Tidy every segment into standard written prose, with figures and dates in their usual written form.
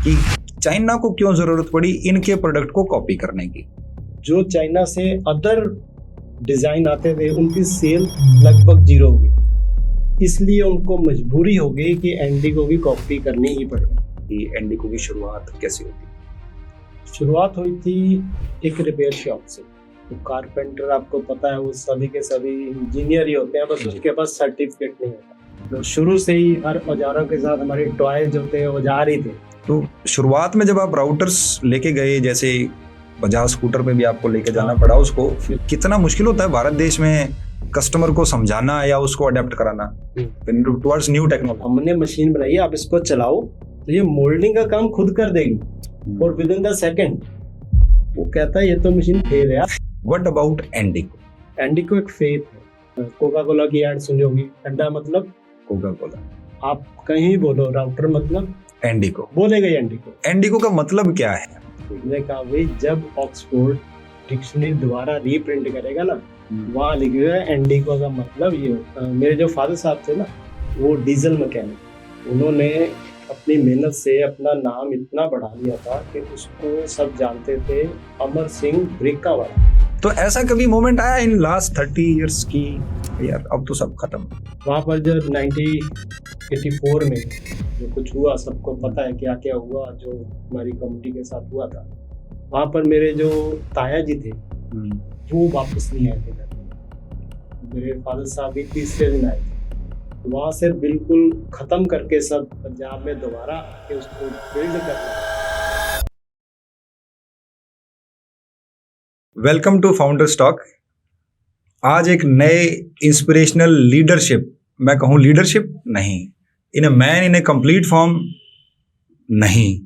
कि चाइना को क्यों जरूरत पड़ी इनके प्रोडक्ट को कॉपी करने की? जो चाइना से अदर डिजाइन आते थे उनकी सेल लगभग जीरो हो गई, इसलिए उनको मजबूरी हो गई कि इंडिगो की कॉपी करनी ही पड़ेगी। कि इंडिगो की शुरुआत कैसे होती? शुरुआत हुई थी एक रिपेयर शॉप से। तो कारपेंटर आपको पता है वो सभी के सभी इंजीनियर ही होते हैं, बस उसके पास सर्टिफिकेट नहीं होता। तो शुरू से ही हर औजारों के साथ हमारे टॉयज जो थे औजार ही थे। तो शुरुआत में जब आप राउटर्स लेके गए, जैसे बजाज स्कूटर पे भी आपको लेके जाना पड़ा उसको, कितना मुश्किल होता है भारत देश में कस्टमर को समझाना या उसको अडेप्ट कराना टुवर्ड्स न्यू टेक्नोलॉजी? हमने मशीन बनाई, आप इसको चलाओ तो ये मोल्डिंग का काम खुद कर देगी और विद इन द सेकंड वो कहता है ये तो मशीन फेल है। What about Indigo? इंडिगो एक फेथ है। कोका कोला की एड सुनी होगी, ठंडा मतलब कोका कोला, आप कहीं बोलो राउटर मतलब इंडिगो बोलेगा ही इंडिगो। इंडिगो का मतलब क्या है? उसने कहा भाई जब ऑक्सफोर्ड डिक्शनरी दोबारा रीप्रिंट करेगा ना, वहाँ लिखेगा इंडिगो का मतलब ये होता है। मेरे जो फादर साहब थे ना वो डीजल मैकेनिक, उन्होंने अपनी मेहनत से अपना नाम इतना बढ़ा लिया था कि उसको सब जानते थे अमर सिंह ब्रिका वाला। तो ऐसा कभी मोमेंट आया इन लास्ट 30 इयर्स की यार अब तो सब खत्म? वहाँ पर जब 1984 में जो कुछ हुआ सबको पता है क्या क्या हुआ, जो हमारी कम्युनिटी के साथ हुआ था। वहाँ पर मेरे जो ताया जी थे वो वापस नहीं आए थे घर। मेरे फादर साहब भी तीसरे दिन आए थे। वहाँ से बिल्कुल खत्म करके सब पंजाब में दोबारा आके उसको बिल्ड करना। Welcome to founders talk. आज एक नए इंस्पिरेशनल लीडरशिप, मैं कहूँ लीडरशिप नहीं, in a man in a complete form नहीं,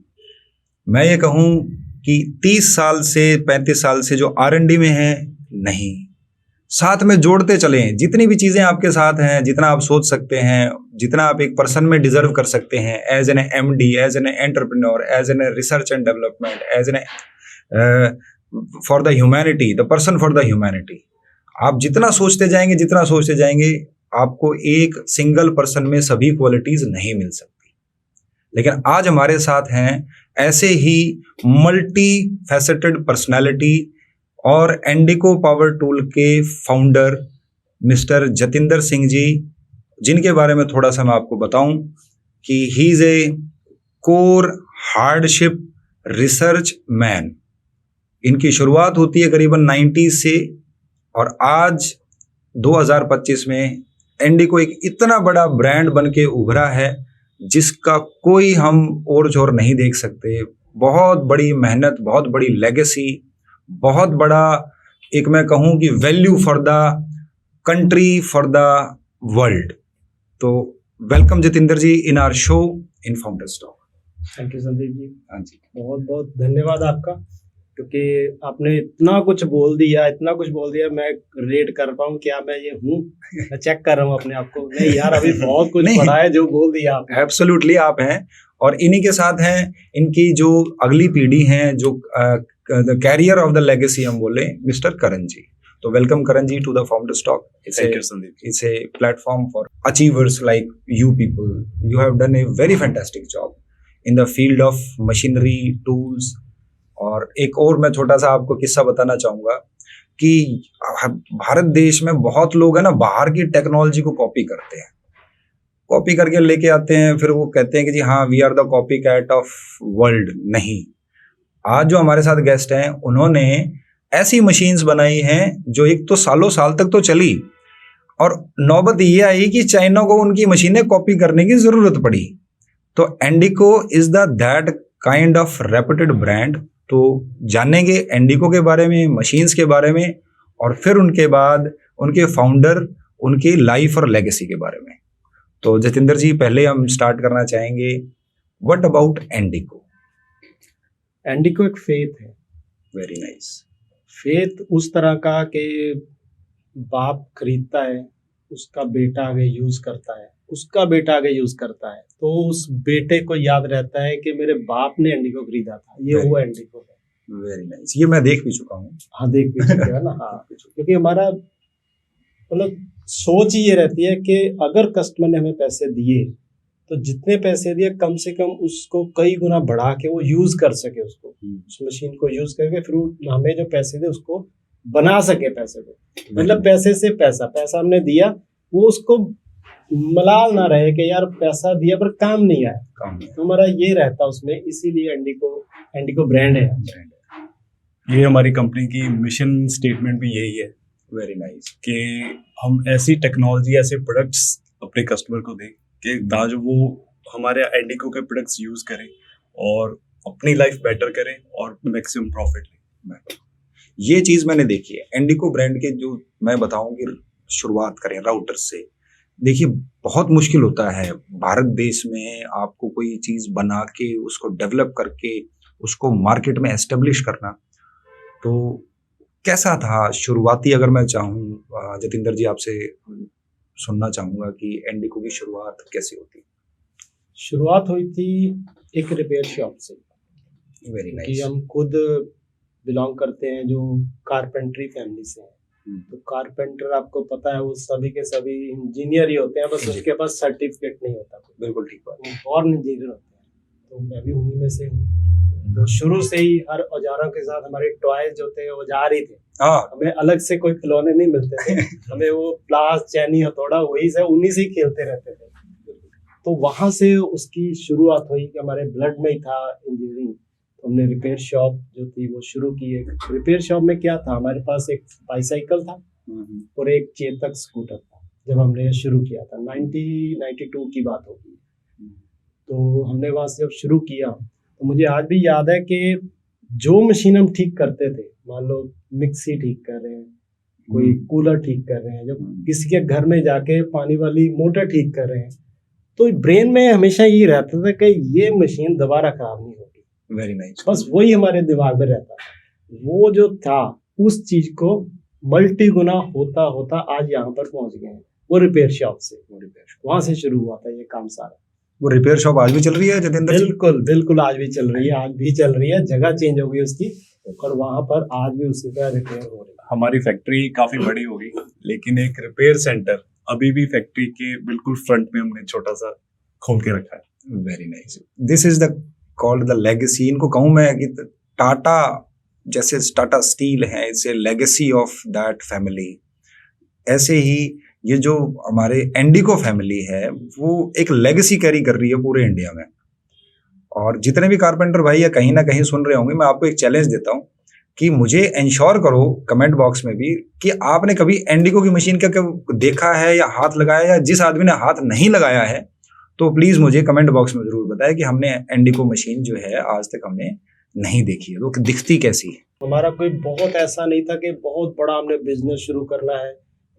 मैं ये कहूँ कि 30 साल से 35 साल से जो R&D में है नहीं, साथ में जोड़ते चलें जितनी भी चीज़ें आपके साथ हैं, जितना आप सोच सकते हैं, जितना आप एक पर्सन में डिजर्व कर सकते हैं as an MD, as an entrepreneur, as an research and development, as an for the humanity, the person for the humanity. आप जितना सोचते जाएंगे आपको एक सिंगल पर्सन में सभी क्वालिटीज नहीं मिल सकती। लेकिन आज हमारे साथ हैं ऐसे ही मल्टी फैसेटेड पर्सनैलिटी और इंडिगो पावर टूल के फाउंडर मिस्टर जतिंदर सिंह जी, जिनके बारे में थोड़ा सा मैं आपको बताऊं कि he is a core hardship research man. इनकी शुरुआत होती है करीबन 90 से और आज 2025 में इंडिगो एक इतना बड़ा ब्रांड बन के उभरा है जिसका कोई हम और जोर नहीं देख सकते। बहुत बड़ी मेहनत, बहुत बड़ी लेगेसी, बहुत बड़ा एक मैं कहूँ कि value for the country, for the world. तो welcome Jatinder ji in our show in founders talk. Thank you Sandeep ji. हाँ जी, बहुत बहुत धन्यवाद आपका, क्योंकि आपने इतना कुछ बोल दिया मैं रेट कर पाऊँ क्या मैं ये हूँ। मैं चेक कर रहा हूँ अपने आप को, नहीं यार अभी बहुत कुछ पढ़ा है जो बोल दिया आपने। एब्सोल्युटली आप हैं और इन्हीं के साथ हैं इनकी जो अगली पीढ़ी है, जो the carrier of the legacy हम बोले, मिस्टर करण जी। तो welcome Karan ji to the founders talk. It's a platform for achievers like you people. You have done a very fantastic job in the field of machinery, tools. और एक और मैं छोटा सा आपको किस्सा बताना चाहूँगा कि भारत देश में बहुत लोग हैं ना बाहर की टेक्नोलॉजी को कॉपी करते हैं, कॉपी करके लेके आते हैं, फिर वो कहते हैं कि जी हाँ we are the copy cat of world. नहीं, आज जो हमारे साथ गेस्ट हैं उन्होंने ऐसी मशीन्स बनाई हैं जो एक तो सालों साल तक तो चली और नौबत ये आई कि चाइना को उनकी मशीनें कॉपी करने की जरूरत पड़ी। तो Indigo is the that kind of reputed brand. तो जानेंगे इंडिगो के बारे में, मशीन्स के बारे में, और फिर उनके बाद उनके फाउंडर, उनकी लाइफ और लेगेसी के बारे में। तो जतिंदर जी पहले हम स्टार्ट करना चाहेंगे, व्हाट अबाउट इंडिगो? इंडिगो एक फेथ है। Very nice. फेथ उस तरह का कि बाप खरीदता है, उसका बेटा आगे यूज करता है, उसका बेटा आगे यूज करता है, तो उस बेटे को याद रहता है कि मेरे बाप ने इंडिगो खरीदा था, ये वो इंडिगो है। Very nice. ये मैं देख भी चुका हूँ। हाँ देख भी चुके हैं ना। हाँ, क्योंकि हमारा मतलब सोच ही ये रहती है कि अगर कस्टमर ने हमें पैसे दिए तो जितने पैसे दिए कम से कम उसको कई गुना बढ़ा के वो यूज कर सके, उसको उस मशीन को यूज करके फिर हमें जो पैसे दे उसको बना सके पैसे को। मतलब पैसे से पैसा हमने दिया, वो उसको मलाल ना रहे कि यार पैसा दिया पर काम नहीं आया। तो हमारा ये रहता उसमें, इसीलिए एंडिको ब्रांड है। ये हमारी कंपनी की मिशन स्टेटमेंट भी यही है। Very nice. कि हम ऐसी टेक्नोलॉजी, ऐसे प्रोडक्ट्स अपने कस्टमर को दें कि ताकि वो हमारे एंडिको के प्रोडक्ट्स यूज करें और अपनी लाइफ बेटर करें और मैक्सिमम प्रॉफिट लें। ये चीज मैंने देखी है एंडिको ब्रांड के, जो मैं बताऊं कि शुरुआत करें राउटर से। देखिए बहुत मुश्किल होता है भारत देश में आपको कोई चीज बना के उसको डेवलप करके उसको मार्केट में एस्टेब्लिश करना। तो कैसा था शुरुआती, अगर मैं चाहूँ जतिंदर जी आपसे सुनना चाहूंगा कि एंडिको की शुरुआत कैसी होती? शुरुआत हुई थी एक रिपेयर शॉप से। Very nice. कि हम खुद बिलोंग करते हैं जो कारपेंट्री फैमिली से हैं। तो कारपेंटर आपको पता है वो सभी के सभी इंजीनियर ही होते हैं, बस उसके पास सर्टिफिकेट नहीं होता। बिल्कुल ठीक बात। वो बॉर्न इंजीनियर होते हैं, तो मैं भी उन्हीं में से हूँ। तो शुरू से ही हर औजारों के साथ हमारे टॉयज जो थे औजार ही थे। हमें अलग से कोई खिलौने नहीं मिलते थे। हमें वो प्लास, चैनी, हथौड़ा वही से उन्हीं से ही खेलते रहते थे। तो वहां से उसकी शुरुआत हुई कि हमारे ब्लड में ही था इंजीनियरिंग। तो हमने रिपेयर शॉप जो थी वो शुरू की। एक रिपेयर शॉप में क्या था, हमारे पास एक बाईसाइकिल था और एक चेतक स्कूटर था जब हमने शुरू किया था। 1992 की बात होगी। तो हमने वहां से जब शुरू किया तो मुझे आज भी याद है कि जो मशीन हम ठीक करते थे, मान लो मिक्सी ठीक कर रहे हैं, कोई कूलर ठीक कर रहे हैं, जो किसी के घर में जाके पानी वाली मोटर ठीक कर रहे हैं, तो ब्रेन में हमेशा ये रहता था कि ये मशीन दोबारा खराब नहीं होगी। Very nice. बस वही हमारे दिमाग में रहता था। वो जो था उस चीज को मल्टी गुना होता होता आज यहाँ पर पहुंच गए हैं। वो रिपेयर शॉप से, वहां से शुरू हुआ था ये काम सारा। वो रिपेयर शॉप आज भी चल रही है जतिंदर जी? बिल्कुल बिल्कुल, आज भी चल रही है। आज भी चल रही है, जगह चेंज हो गई उसकी और वहां पर आज भी उसी तरह रिपेयर हो रही है। हमारी फैक्ट्री काफी बड़ी होगी लेकिन एक रिपेयर सेंटर अभी भी फैक्ट्री के बिल्कुल फ्रंट में हमने छोटा सा खोल के रखा है। Very nice. This is the called the legacy. इनको कहूँ मैं कि टाटा जैसे टाटा स्टील है, it's a legacy of that family. ऐसे ही ये जो हमारे एंडिको फैमिली है वो एक लेगेसी कैरी कर रही है पूरे इंडिया में। और जितने भी कारपेंटर भाई या कहीं ना कहीं सुन रहे होंगे, मैं आपको एक चैलेंज देता हूँ कि मुझे इंश्योर करो कमेंट बॉक्स में भी कि आपने कभी एंडिको की मशीन का देखा है या हाथ लगाया, या जिस आदमी ने हाथ नहीं लगाया है तो प्लीज मुझे कमेंट बॉक्स में जरूर बताएं कि हमने एंडिको मशीन जो है आज तक हमने नहीं देखी है, तो दिखती कैसी है। हमारा कोई बहुत ऐसा नहीं था कि बहुत बड़ा हमने बिजनेस शुरू करना है,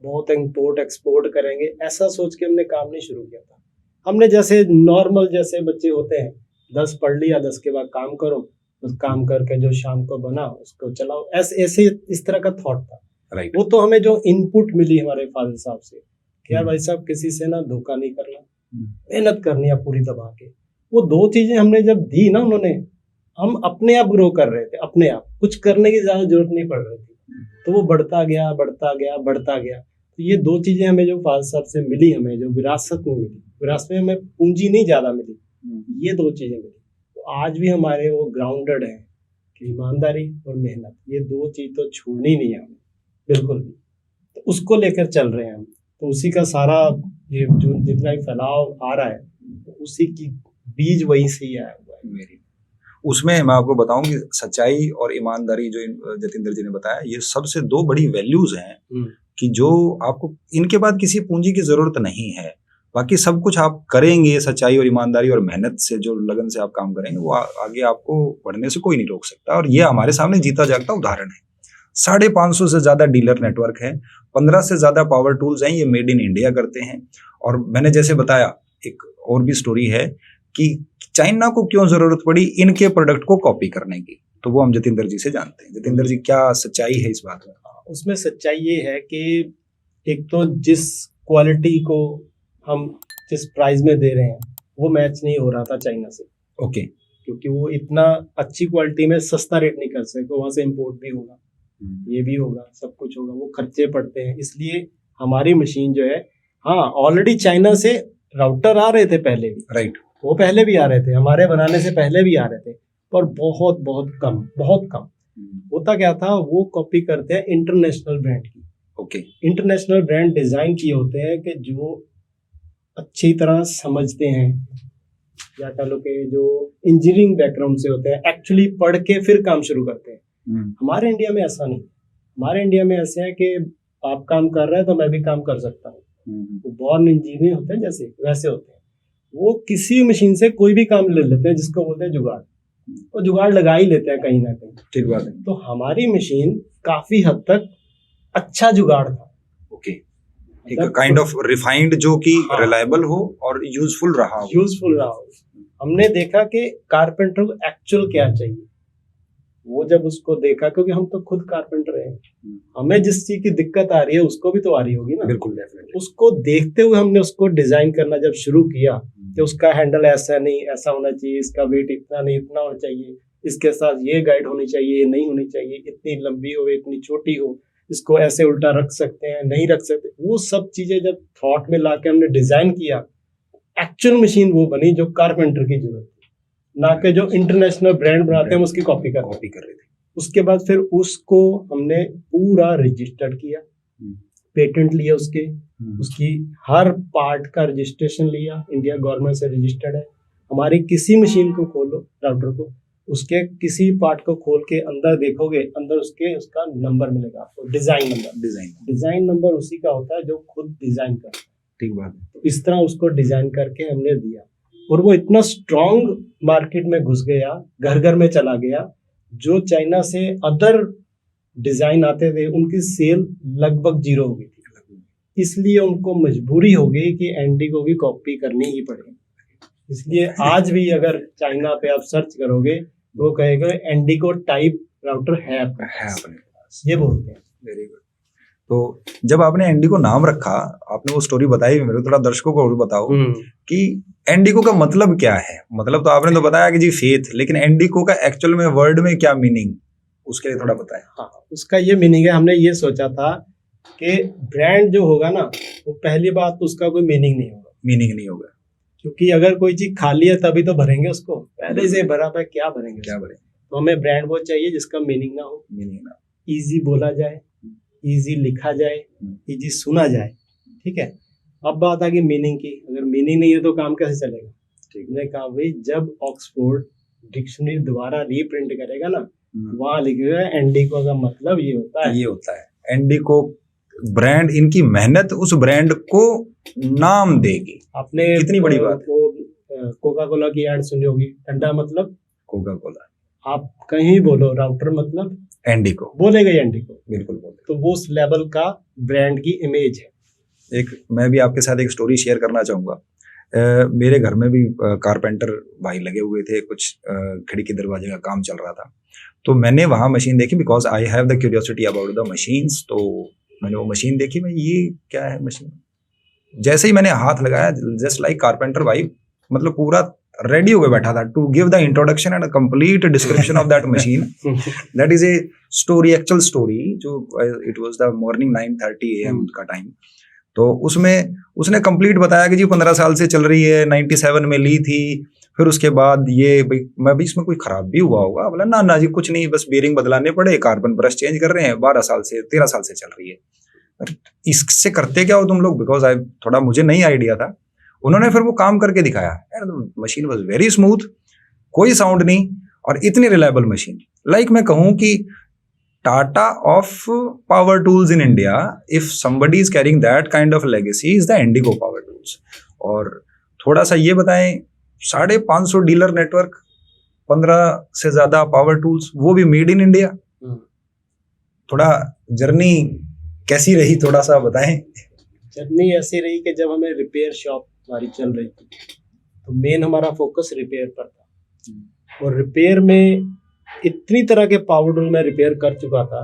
बहुत इंपोर्ट एक्सपोर्ट करेंगे, ऐसा सोच के हमने काम नहीं शुरू किया था। हमने जैसे नॉर्मल जैसे बच्चे होते हैं, 10 पढ़ लिया, 10 के बाद काम करो, उस काम करके जो शाम को बना उसको चलाओ, ऐसे इस तरह का थॉट था। राइट। वो तो हमें जो इनपुट मिली हमारे फादर साहब से कि यार भाई साहब किसी से ना धोखा नहीं करना, मेहनत करनी है पूरी दबा के। वो दो चीजें हमने जब दी ना उन्होंने, हम अपने आप ग्रो कर रहे थे, अपने आप, कुछ करने की ज्यादा जरूरत नहीं पड़ रही थी। तो वो बढ़ता गया बढ़ता गया बढ़ता गया। तो ये दो चीजें हमें जो फादर साहब से मिली, हमें जो विरासत में मिली, विरासत में हमें पूंजी नहीं ज्यादा मिली, ये दो चीजें मिली। तो आज भी हमारे वो ग्राउंडेड है कि ईमानदारी और मेहनत, ये दो चीज तो छोड़नी नहीं है हमें बिल्कुल भी। तो उसको लेकर चल रहे हैं हम। तो उसी का सारा ये जो जितना भी फैलाव आ रहा है, तो उसी की बीज वहीं से ही आया हुआ है। मेरी उसमें मैं आपको बताऊं कि सच्चाई और ईमानदारी जो जतिंदर जी ने बताया, ये सबसे दो बड़ी वैल्यूज हैं कि जो आपको, इनके बाद किसी पूंजी की जरूरत नहीं है। बाकी सब कुछ आप करेंगे सच्चाई और ईमानदारी और मेहनत से, जो लगन से आप काम करेंगे, वो आगे आपको बढ़ने से कोई नहीं रोक सकता। और ये हमारे सामने जीता जागता उदाहरण है। 550 से ज्यादा डीलर नेटवर्क है, 15 से ज्यादा पावर टूल्स हैं, ये मेड इन इंडिया करते हैं। और मैंने जैसे बताया, एक और भी स्टोरी है कि चाइना को क्यों जरूरत पड़ी इनके प्रोडक्ट को कॉपी करने की, तो वो हम जतिंदर जी से जानते हैं। जतिंदर जी, क्या सच्चाई है इस बात में? उसमें सच्चाई ये है कि एक तो जिस क्वालिटी को हम जिस प्राइस में दे रहे हैं वो मैच नहीं हो रहा था चाइना से। ओके। क्योंकि वो इतना अच्छी क्वालिटी में सस्ता रेट नहीं कर सकते, वहां से इंपोर्ट भी होगा, ये भी होगा, सब कुछ होगा, वो खर्चे पड़ते हैं। इसलिए हमारी मशीन जो है, हाँ ऑलरेडी चाइना से राउटर आ रहे थे पहले भी, राइट। वो पहले भी आ रहे थे, हमारे बनाने से पहले भी आ रहे थे, पर बहुत बहुत कम, बहुत कम। होता क्या था, वो कॉपी करते हैं इंटरनेशनल ब्रांड की। ओके। इंटरनेशनल ब्रांड डिजाइन किए होते हैं कि जो अच्छी तरह समझते हैं, या कह लो कि जो इंजीनियरिंग बैकग्राउंड से होते हैं, एक्चुअली पढ़ के फिर काम शुरू करते हैं। हमारे इंडिया में ऐसा नहीं। हमारे इंडिया में ऐसे है कि आप काम कर रहे हैं तो मैं भी काम कर सकता हूँ। वो बॉर्न इंजीनियर होते हैं जैसे, वैसे होते हैं। वो किसी मशीन से कोई भी काम ले लेते हैं, जिसको बोलते हैं जुगाड़। वो जुगाड़ लगा ही लेते हैं कहीं ना कहीं। ठीक बात है। तो हमारी मशीन काफी हद तक अच्छा जुगाड़ था। ओके। एक काइंड ऑफ रिफाइंड जो कि हाँ। रिलायबल हो और यूजफुल रहा हो। यूजफुल रहा हो। हमने देखा कि कारपेंटर को एक्चुअल क्या चाहिए। वो जब उसको देखा, क्योंकि हम तो खुद कारपेंटर हैं, हमें जिस चीज की दिक्कत आ रही है उसको भी तो आ रही होगी ना। बिल्कुल, डेफिनेटली। उसको देखते हुए हमने उसको डिजाइन करना जब शुरू किया कि उसका हैंडल ऐसा नहीं, ऐसा होना चाहिए, इसका वेट इतना नहीं, इतना होना चाहिए, इसके साथ ये गाइड होनी चाहिए, ये नहीं होनी चाहिए, इतनी लंबी हो, इतनी छोटी हो, इसको ऐसे उल्टा रख सकते हैं, नहीं रख सकते। वो सब चीजें जब थॉट में लाके हमने डिजाइन किया, एक्चुअल मशीन वो बनी जो कारपेंटर की जरूरत थी, ना कि जो इंटरनेशनल ब्रांड बनाते हैं उसकी कॉपी कर रहे थे। उसके बाद फिर उसको हमने पूरा रजिस्टर्ड किया, पेटेंट लिया उसकी हर पार्ट का रजिस्ट्रेशन लिया, इंडिया गवर्नमेंट से रजिस्टर्ड है। हमारी किसी मशीन को खोलो, राउटर को, उसके किसी पार्ट को खोल के अंदर देखोगे, अंदर उसका नंबर मिलेगा आपको, डिजाइन नंबर उसी का होता है जो खुद डिजाइन करता है। ठीक बात है। तो इस तरह उसको डिजाइन करके हमने दिया, और वो इतना स्ट्रॉन्ग मार्केट में घुस गया, घर घर में चला गया। जो चाइना से अदर डिजाइन आते थे उनकी सेल लगभग 0 हो गई थी। इसलिए उनको मजबूरी हो गई कि एंडिगो की कॉपी करनी ही पड़ेगी। इसलिए आज भी अगर चाइना पे आप सर्च करोगे तो वो कहेगा एंडिगो टाइप राउटर है अपने पास, ये बोलते हैं। Very good. तो जब आपने एंडिगो नाम रखा, आपने वो स्टोरी बताई मेरे को, थोड़ा दर्शकों को और बताओ कि एंडिगो का मतलब क्या है। मतलब तो आपने तो बताया कि जी फेथ, लेकिन एंडिगो का एक्चुअल में वर्ड में क्या मीनिंग, उसके लिए थोड़ा बताएं। हाँ, उसका ये मीनिंग है, हमने ये सोचा था कि ब्रांड जो होगा ना, वो पहली बात तो उसका कोई मीनिंग नहीं होगा, क्योंकि अगर कोई चीज खाली है तभी तो भरेंगे उसको, पहले से भरा पे क्या भरेंगे। तो हमें ब्रांड वो चाहिए जिसका मीनिंग ना हो, इजी बोला जाए, इजी लिखा जाए, इजी सुना जाए। ठीक है। अब बात आ गई मीनिंग की। अगर मीनिंग नहीं है तो काम कैसे चलेगा। मैंने कहा भाई, जब ऑक्सफोर्ड डिक्शनरी दोबारा रीप्रिंट करेगा ना, वहां लिखेगा एंडिगो का मतलब ये होता है। एंडिगो ब्रांड, इनकी मेहनत उस ब्रांड को नाम देगी। आपने कितनी बड़ी बात है। कोका कोला की एड सुनी होगी, ठंडा मतलब कोका कोला। आप कहीं बोलो राउटर मतलब एंडिगो, बोलेगा एंडिगो, बिल्कुल बोले। तो वो उस लेवल का ब्रांड की इमेज है। एक मैं भी आपके साथ एक स्टोरी शेयर करना चाहूंगा। मेरे घर में भी कारपेंटर भाई लगे हुए थे, कुछ खिड़की दरवाजे का काम चल रहा था। तो मैंने वहाँ मशीन देखी, because I have the curiosity about the machines. तो मैंने वो मशीन देखी, मैं ये क्या है मशीन। जैसे ही मैंने हाथ लगाया, जस्ट लाइक कारपेंटर भाई, मतलब पूरा रेडी होकर बैठा था to give the introduction and complete description of that machine. That is a story, actual story, जो it was the morning 9:30 AM का टाइम। तो उसमें उसने कंप्लीट बताया कि जी 15 साल से चल रही है, 97 में ली थी, फिर उसके बाद ये भाई मैं भी इसमें कोई खराब भी हुआ होगा। बोला ना जी कुछ नहीं, बस बेरिंग बदलाने पड़े, कार्बन ब्रश चेंज कर रहे हैं, 12 साल से 13 साल से चल रही है। इससे करते क्या हो तुम लोग, बिकॉज आई थोड़ा मुझे नहीं आइडिया था। उन्होंने फिर वो काम करके दिखाया यार, मशीन वॉज वेरी स्मूथ, कोई साउंड नहीं, और इतनी रिलायबल मशीन। लाइक मैं कहूँ कि Tata of power tools in India, if somebody is carrying that kind of legacy, is the Endigo power tools. और थोड़ा सा ये बताएं, 550 डीलर नेटवर्क, 15 से ज्यादा पावर टूल्स, वो भी मेड इन इंडिया। थोड़ा जर्नी कैसी रही, थोड़ा सा बताएं। जर्नी ऐसी रही कि जब हमें रिपेयर शॉप हमारी चल रही थी, तो मेन हमारा फोकस रिपेयर पर था। और रिपेयर में इतनी तरह के पावर टूल में रिपेयर कर चुका था,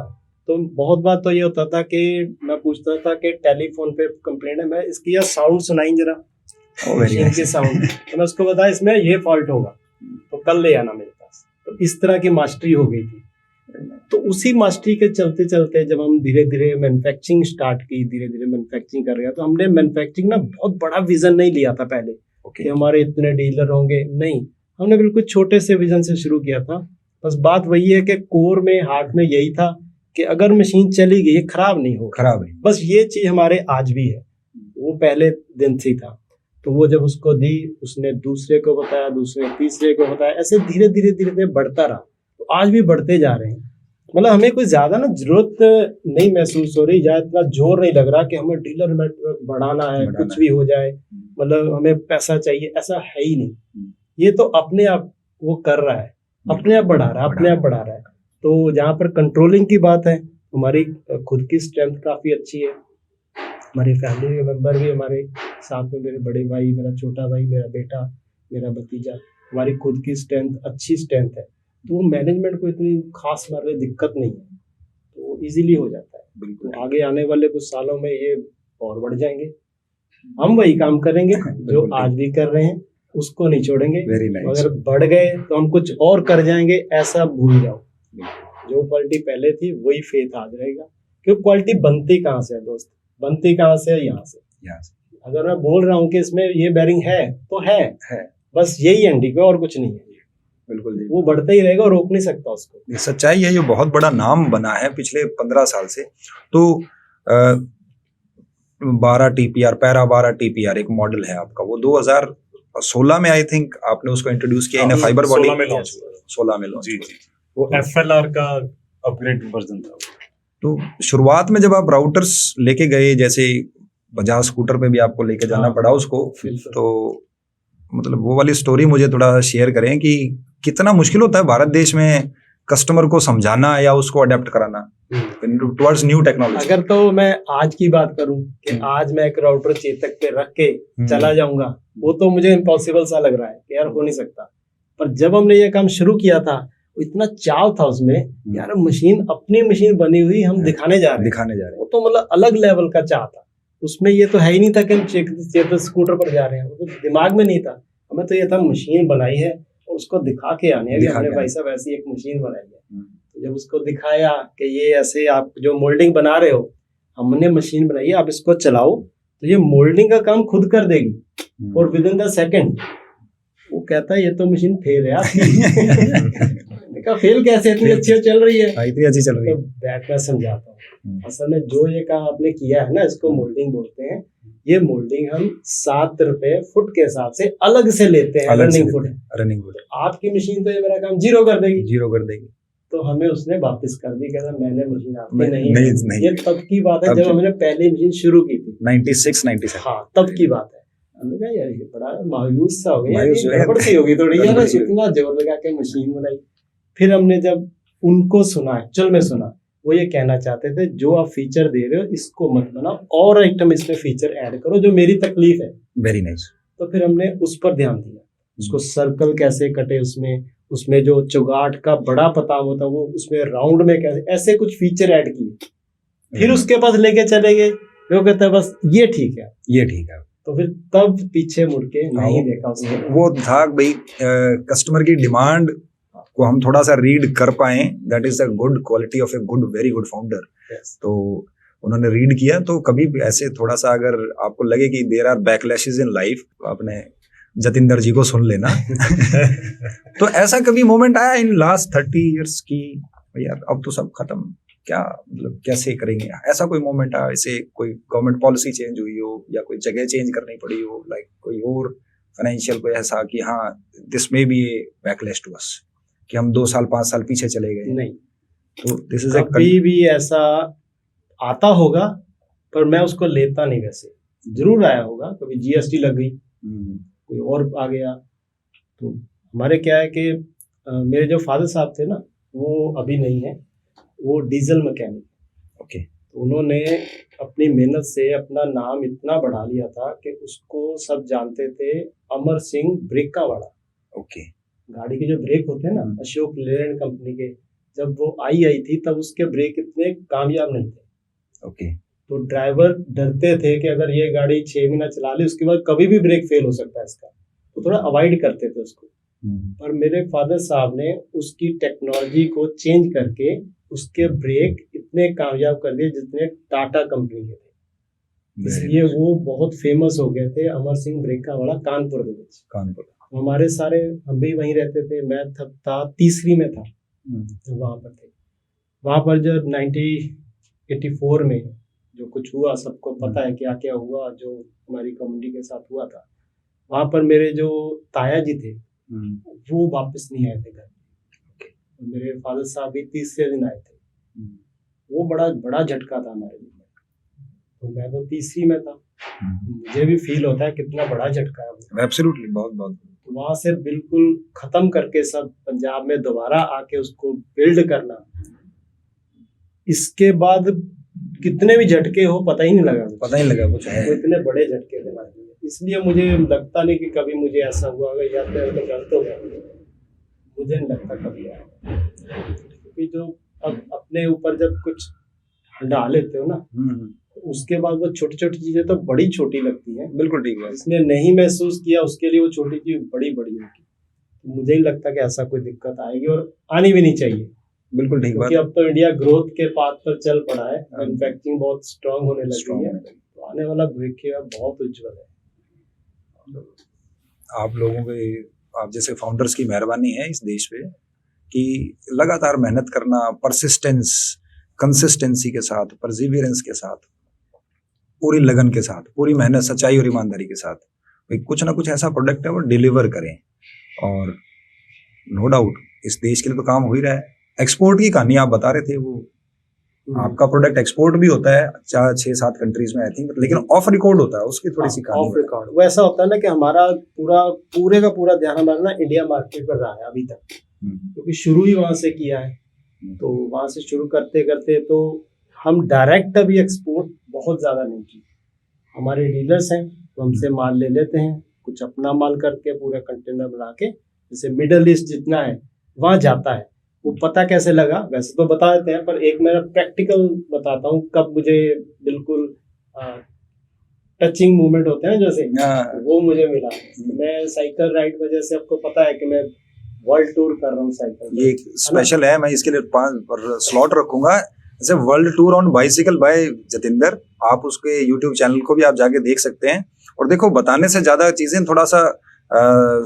तो बहुत बार तो ये होता था कि मैं पूछता था कि टेलीफोन पे कंप्लेंट है, मैं इसकी यार साउंड सुनाई जरा, मशीन की साउंड। तो मैं उसको बताया इसमें ये फॉल्ट होगा, तो कल ले आना मेरे पास। तो इस तरह की मास्टरी हो गई थी। तो उसी मास्टरी के चलते चलते जब हम धीरे धीरे मैन्युफैक्चरिंग स्टार्ट की, धीरे धीरे मैन्युफैक्चरिंग कर गया, तो हमने मैन्युफैक्चरिंग ना बहुत बड़ा विजन नहीं लिया था पहले कि हमारे इतने डीलर होंगे, नहीं, हमने बिल्कुल छोटे से विजन से शुरू किया था। बस बात वही है कि कोर में, हार्ट में यही था कि अगर मशीन चली गई खराब नहीं हो, खराब नहीं, बस ये चीज हमारे आज भी है, वो पहले दिन से ही था। तो वो जब उसको दी, उसने दूसरे को बताया, दूसरे तीसरे को बताया, ऐसे धीरे धीरे धीरे धीरे बढ़ता रहा। तो आज भी बढ़ते जा रहे हैं। मतलब हमें कोई ज्यादा ना जरूरत नहीं महसूस हो रही, या इतना जोर नहीं लग रहा कि हमें डीलर नेटवर्क बढ़ाना है, कुछ भी हो जाए, मतलब हमें पैसा चाहिए, ऐसा है ही नहीं। ये तो अपने आप वो कर रहा है, अपने आप बढ़ा रहा है, अपने आप बढ़ा रहा है। तो जहाँ पर कंट्रोलिंग की बात है, हमारी खुद की स्ट्रेंथ काफी अच्छी है, हमारे फैमिली के मेंबर भी हमारे साथ में, मेरे बड़े भाई, मेरा छोटा भाई, मेरा बेटा, मेरा भतीजा, हमारी खुद की स्ट्रेंथ, अच्छी स्ट्रेंथ है। तो मैनेजमेंट को इतनी खास हमारे लिए दिक्कत नहीं है, तो इजीली हो जाता है। बिल्कुल, तो आगे आने वाले कुछ सालों में ये और बढ़ जाएंगे। हम वही काम करेंगे जो आज भी कर रहे हैं, उसको नहीं छोड़ेंगे। अगर बढ़ गए तो हम कुछ और कर जाएंगे, ऐसा भूल जाओ। जो क्वालिटी पहले थी वही फेथ आज रहेगा, क्योंकि क्वालिटी बनती कहाँ से है दोस्त, बनती कहाँ से है? यहाँ से। अगर मैं बोल रहा हूँ कि इसमें ये बेरिंग है तो है। बस यही एंडिको, और कुछ नहीं है। बिल्कुल जी, वो बढ़ता ही रहेगा, रोक नहीं सकता उसको। सच्चाई है, ये बहुत बड़ा नाम बना है पिछले 15 साल से। तो 12 TPR, पैरा 12 TPR एक मॉडल है आपका, वो 2016 में आई थिंक आपने उसको इंट्रोड्यूस किया इन फाइबर बॉडी। 16 में लॉन्च हुआ। 16 में लॉन्च। जी जी, वो FLR का अपग्रेड वर्जन था। तो शुरुआत में जब आप राउटर्स लेके गए, जैसे बजाज स्कूटर पे भी आपको लेके जाना पड़ा उसको, तो मतलब वो वाली स्टोरी मुझे थोड़ा शेयर करें कि कितना मुश्किल होता है भारत देश में कस्टमर को समझाना या उसको अडेप्ट कराना टुवर्ड्स न्यू टेक्नोलॉजी। अगर तो मैं आज की बात करूं कि आज मैं एक राउटर चेतक पे रख के चला जाऊंगा, वो तो मुझे इम्पॉसिबल सा लग रहा है कि यार हो नहीं सकता। पर जब हमने ये काम शुरू किया था, इतना चाव था उसमें, यार मशीन, अपनी मशीन बनी हुई हम दिखाने जा रहे हैं, वो तो मतलब अलग लेवल का चाह था उसमें। ये तो है ही नहीं था कि हम चेतक स्कूटर पर जा रहे हैं, वो तो दिमाग में नहीं था। हमें तो ये था मशीन बनाई है, उसको दिखा के आने है कि हमने भाई साहब ऐसी एक मशीन बनाई है। तो जब उसको दिखाया कि ये ऐसे आप जो मोल्डिंग बना रहे हो, हमने मशीन बनाई है, आप इसको चलाओ तो ये मोल्डिंग का काम खुद कर देगी, और विद इन द सेकेंड वो कहता है ये तो मशीन फेल है आपकी। कहा फेल कैसे, इतनी अच्छी चल रही है, इतनी अच्छी चल रही है। तो बैठ कर समझाता हूँ। असल में जो ये काम आपने किया है ना, इसको मोल्डिंग बोलते हैं। ये मोल्डिंग हम 7 रुपए फुट के हिसाब से अलग से लेते हैं, रनिंग फुट। आपकी मशीन तो ये मेरा काम जीरो कर देगी। तो हमें उसने वापस कर दी, कहता मैंने मशीन आपकी नहीं। ये तब की बात है जब हमने पहली मशीन शुरू की थी, 96-97। हाँ, तब की बात है। हमने कहा यार ये बड़ा मायूस सा हो गया, गड़बड़ सी होगी थोड़ी, यार इतना जोर लगा के मशीन बनाई। फिर हमने जब उनको सुना, एक्चुअल में सुना, वो ये कहना चाहते थे जो आप फीचर दे रहे हो इसको मत बनाओ, और आइटम इसमें फीचर ऐड करो जो मेरी तकलीफ है। Very nice. तो फिर हमने उस पर ध्यान दिया, उसको सर्कल कैसे कटे, उसमें जो चुगाट का बड़ा पता होता वो उसमें राउंड में कैसे, ऐसे कुछ फीचर ऐड किए। फिर उसके पास लेके चले गए, वो कहता है बस ये ठीक है। तो फिर तब पीछे मुड़ के नहीं देखा उसने। वो था भाई कस्टमर की डिमांड को हम थोड़ा सा रीड कर पाए, that is the good quality of a very good founder. तो उन्होंने रीड किया। तो कभी भी ऐसे थोड़ा सा अगर आपको लगे कि there are backlashes in life, आपने जतिंदर जी को सुन लेना। तो ऐसा कभी मोमेंट आया इन लास्ट 30 इयर्स की यार अब तो सब खत्म, क्या मतलब कैसे करेंगे? ऐसा कोई मोमेंट आया, ऐसे कोई गवर्नमेंट पॉलिसी चेंज हुई हो या कोई जगह चेंज करनी पड़ी हो, लाइक कोई और फाइनेंशियल कोई ऐसा कि हाँ this may be a backlash to us, कि हम 2 साल 5 साल पीछे चले गए? नहीं, तो दिस इज कभी भी ऐसा आता होगा पर मैं उसको लेता नहीं। वैसे जरूर आया होगा, कभी GST लग गई, कोई और आ गया। तो हमारे क्या है कि मेरे जो फादर साहब थे ना, वो अभी नहीं है, वो डीजल मैकेनिक। ओके। तो उन्होंने अपनी मेहनत से अपना नाम इतना बढ़ा लिया था कि उसको सब जानते थे, अमर सिंह ब्रेका वाला। ओके। गाड़ी के जो ब्रेक होते हैं ना, अशोक लेलैंड कंपनी के, जब वो आई थी तब उसके ब्रेक इतने कामयाब नहीं थे। ओके। तो ड्राइवर डरते थे कि अगर ये गाड़ी 6 महीना चला ले उसके बाद कभी भी ब्रेक फेल हो सकता है इसका, तो थोड़ा अवॉइड करते थे उसको। पर मेरे फादर साहब ने उसकी टेक्नोलॉजी को चेंज करके उसके ब्रेक इतने कामयाब कर दिए जितने टाटा कंपनी के थे। इसलिए वो बहुत फेमस हो गए थे। अमर सिंह ब्रेका वाला कानपुर ਦੇ ਵਿੱਚ कानपुर। हमारे सारे हम भी वहीं रहते थे। मैं था तीसरी में था तो वहाँ पर थे। वहाँ पर जब 1984 में जो कुछ हुआ सबको पता है क्या क्या हुआ जो हमारी कम्युनिटी के साथ हुआ था। वहाँ पर मेरे जो ताया जी थे वो वापस नहीं आए थे घर। मेरे फादर साहब भी तीसरे दिन आए थे। वो बड़ा बड़ा झटका था हमारे लिए। तो मैं तो तीसरी में था, मुझे भी फील होता है कितना बड़ा झटका है वो। एब्सोल्युटली, बहुत बहुत। तो वहां से बिल्कुल खत्म करके सब पंजाब में दोबारा आके उसको बिल्ड करना, इसके बाद कितने भी झटके हो पता ही नहीं लगा, पता ही लगा कुछ है। वो इतने बड़े झटके थे हमारे लिए। इसलिए मुझे लगता नहीं कि कभी मुझे ऐसा हुआ होगा या तो गलत हो गया, मुझे नहीं लगता कभी आया। क्योंकि जो अब अपने ऊपर जब कुछ डाल लेते हो ना उसके बाद वो छोटी छोटी चीजें तो बड़ी छोटी लगती हैं। बिल्कुल ठीक है। जिसने नहीं महसूस किया उसके लिए वो छोटी चीज बड़ी बड़ी होगी। तो मुझे नहीं लगता कि ऐसा कोई दिक्कत आएगी और आनी भी नहीं चाहिए। बिल्कुल ठीक बात। क्योंकि अब तो इंडिया ग्रोथ के पाथ पर चल पड़ा है, मैन्युफैक्चरिंग बहुत स्ट्रांग होने लगी है, तो आने वाला भविष्य बहुत उज्जवल है। आप लोगों के, आप जैसे फाउंडर्स की मेहरबानी है इस देश पे कि लगातार मेहनत करना, परसिस्टेंस, कंसिस्टेंसी के साथ, परसिवियरेंस के साथ, पूरी लगन के साथ, पूरी मेहनत, सच्चाई और ईमानदारी के साथ भाई कुछ ना कुछ ऐसा प्रोडक्ट है वो डिलीवर करें। और नो डाउट इस देश के लिए तो काम हो ही रहा है। एक्सपोर्ट की कहानी आप बता रहे थे, वो आपका प्रोडक्ट एक्सपोर्ट भी होता है 6-7 कंट्रीज में आई थिंक, लेकिन ऑफ रिकॉर्ड होता है, उसकी थोड़ी सी कहानी। ऑफ रिकॉर्ड वो ऐसा होता है ना कि हमारा पूरे का पूरा ध्यान हमारा ना इंडिया मार्केट पर रहा है अभी तक, क्योंकि शुरू ही वहां से किया है। तो वहां से शुरू करते करते तो हम डायरेक्ट अभी एक्सपोर्ट बहुत ज़्यादा नहीं की। हमारे डीलर्स हैं तो हमसे माल ले लेते हैं, कुछ अपना माल करके पूरा कंटेनर बना के, जैसे मिडल ईस्ट जितना है वहाँ जाता है। वो पता कैसे लगा, वैसे तो बता देते हैं पर एक मैं प्रैक्टिकल बताता हूँ कब मुझे बिल्कुल टचिंग मूवमेंट होते हैं जैसे, वो मुझे मिला। मैं साइकिल राइड वजह से आपको पता है कि मैं वर्ल्ड टूर कर रहा हूँ साइकिल। ये स्पेशल है, मैं इसके लिए 5 स्लॉट रखूंगा, जैसे world tour on bicycle by Jatinder. आप उसके यूट्यूब चैनल को भी आप जाके देख सकते हैं। और देखो, बताने से ज्यादा चीजें थोड़ा सा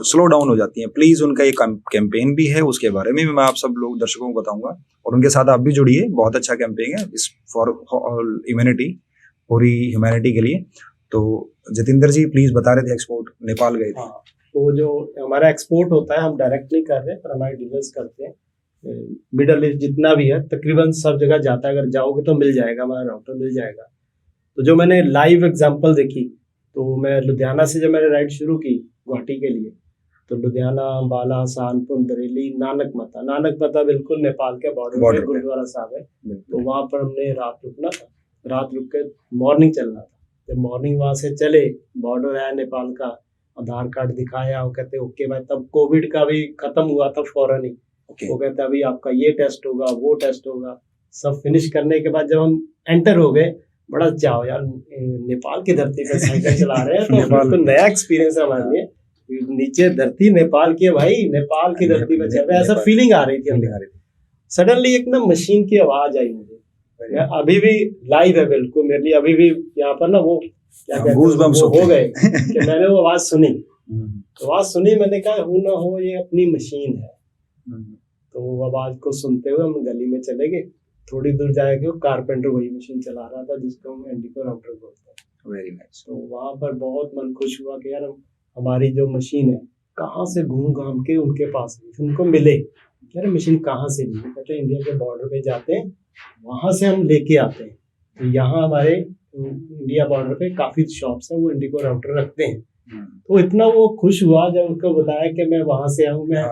स्लो डाउन हो जाती हैं। प्लीज उनका एक कैंपेन भी है, उसके बारे में भी मैं आप सब लोग दर्शकों को बताऊंगा और उनके साथ आप भी जुड़िए। बहुत अच्छा कैंपेन है इस फॉर ह्यूमैनिटी, पूरी ह्यूमैनिटी के लिए। तो जतिंदर जी प्लीज बता रहे थे एक्सपोर्ट नेपाल गए थे। हाँ, तो जो हमारा एक्सपोर्ट होता है हम डायरेक्ट नहीं कर रहे पर हमारे डीलर्स करते हैं। मिडल ईस्ट जितना भी है तकरीबन सब जगह जाता है, अगर जाओगे तो मिल जाएगा, हमारा राउटर मिल जाएगा। तो जो मैंने लाइव एग्जांपल देखी, तो मैं लुधियाना से जब मैंने राइड शुरू की गुवाहाटी के लिए, तो लुधियाना, अम्बाला, सहारनपुर, बरेली, नानक मता बिल्कुल नेपाल के बॉर्डर पे गुरुद्वारा साहब है। तो वहाँ पर हमने रात रुकना था, रात रुक के मॉर्निंग चलना था। जब मॉर्निंग वहाँ से चले, बॉर्डर है नेपाल का, आधार कार्ड दिखाया, वो कहते ओके भाई। तब कोविड का भी खत्म हुआ था फौरन ही। वो कहता अभी आपका ये टेस्ट होगा, वो टेस्ट होगा। सब फिनिश करने के बाद जब हम एंटर हो गए, बड़ा चाव यार, नेपाल की धरती पे साइकिल चला रहे हैं। तो नया एक्सपीरियंस है हमारे लिए। नीचे धरती नेपाल की है भाई, नेपाल की धरती पे चल रहे हैं, ऐसा फीलिंग आ रही थी। सडनली एक ना मशीन की आवाज आई मुझे, अभी भी लाइव है बिल्कुल मेरे लिए। अभी भी यहाँ पर ना वो क्या कहते हैं, हो गए कि मैंने वो आवाज सुनी। मैंने कहा हो ना हो ये अपनी मशीन है। तो वो आवाज को सुनते हुए हम गली में चले गए। थोड़ी दूर जाके वो कारपेंटर वही मशीन चला रहा था जिसको हम एंडिको राउटर बोलते हैं। Very nice. तो वहाँ पर बहुत मन खुश हुआ कि यार हमारी जो मशीन है कहाँ से घूम घाम के उनके पास उनको मिले। यार मशीन कहाँ से ली? कहते इंडिया के बॉर्डर पे जाते हैं, वहाँ से हम लेके आते हैं। तो यहाँ हमारे इंडिया बॉर्डर पे काफी शॉप्स हैं, वो इंडिको राउटर रखते हैं। तो इतना वो खुश हुआ जब उनको बताया कि मैं वहां से आऊँ। मैं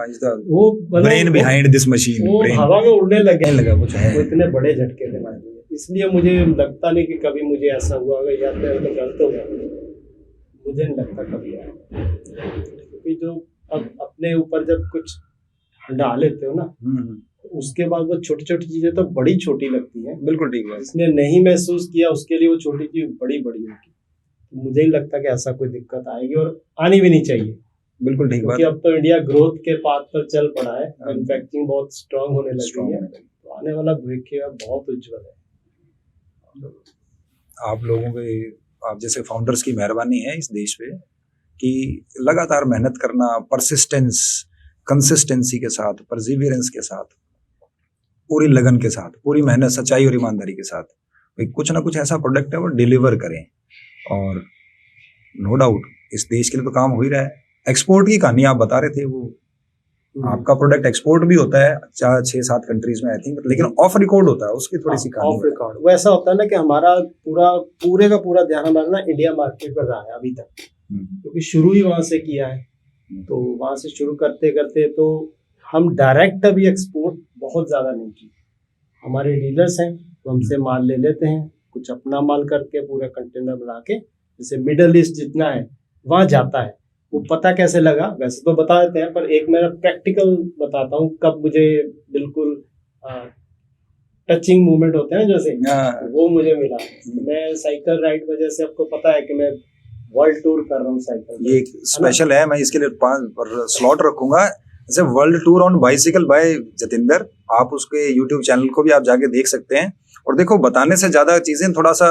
वो ब्रेन बिहाइंड दिस मशीन, वो हवा में उड़ने लगा कुछ है। वो इतने बड़े झटके थे हमारे लिए। इसलिए मुझे लगता नहीं कि कभी मुझे ऐसा हुआ होगा या तो गलत हो गया, मुझे नहीं लगता कभी आया। क्योंकि जो अब अपने ऊपर जब कुछ डाल लेते हो ना उसके बाद वो छोटी छोटी चीजें तो बड़ी छोटी लगती हैं। बिल्कुल ठीक है। जिसने नहीं महसूस किया उसके लिए वो छोटी चीज बड़ी बड़ी होगी। मुझे ही लगता कि ऐसा कोई दिक्कत आएगी और आनी भी नहीं चाहिए। बिल्कुल ठीक बात। क्योंकि अब तो इंडिया ग्रोथ के पाथ पर चल पड़ा है, मैन्युफैक्चरिंग बहुत स्ट्रांग होने लगी है, तो आने वाला भविष्य बहुत उज्जवल है। आप लोगों के, आप जैसे फाउंडर्स की मेहरबानी है इस देश पे कि लगातार मेहनत करना, परसिस्टेंस, कंसिस्टेंसी के साथ, परसिवियरेंस के साथ, पूरी लगन के साथ, पूरी मेहनत, सच्चाई और ईमानदारी के साथ भाई कुछ ना कुछ ऐसा प्रोडक्ट है वो डिलीवर करें। और नो डाउट इस देश के लिए तो काम हो ही रहा है। एक्सपोर्ट की कहानी आप बता रहे थे, वो आपका प्रोडक्ट एक्सपोर्ट भी होता है 6-7 कंट्रीज में आई थिंक, लेकिन ऑफ रिकॉर्ड होता है, उसकी थोड़ी सी कहानी ऑफ रिकॉर्ड वो ऐसा होता है ना कि हमारा पूरे का पूरा ध्यान हमारा ना इंडिया मार्केट पर रहा है अभी तक, क्योंकि शुरू ही वहां से किया है। तो वहां से शुरू करते करते तो हम डायरेक्ट अभी एक्सपोर्ट बहुत ज्यादा नहीं की। हमारे डीलर्स हैं तो हमसे माल ले लेते हैं, कुछ अपना माल करके पूरा कंटेनर बना के, जैसे मिडल ईस्ट जितना है वहां जाता है। वो पता कैसे लगा, वैसे तो बता देते हैं, पर एक मेरा प्रैक्टिकल बताता हूँ कब मुझे बिल्कुल टचिंग मूवमेंट होते हैं जैसे, वो मुझे मिला। मैं साइकिल राइड वजह से, आपको पता है कि मैं वर्ल्ड टूर कर रहा हूँ साइकिल, ये स्पेशल है, मैं इसके लिए 5 स्लॉट रखूंगा, जैसे world tour on bicycle by Jatinder. आप उसके यूट्यूब चैनल को भी आप जाके देख सकते हैं। और देखो, बताने से ज्यादा चीजें थोड़ा सा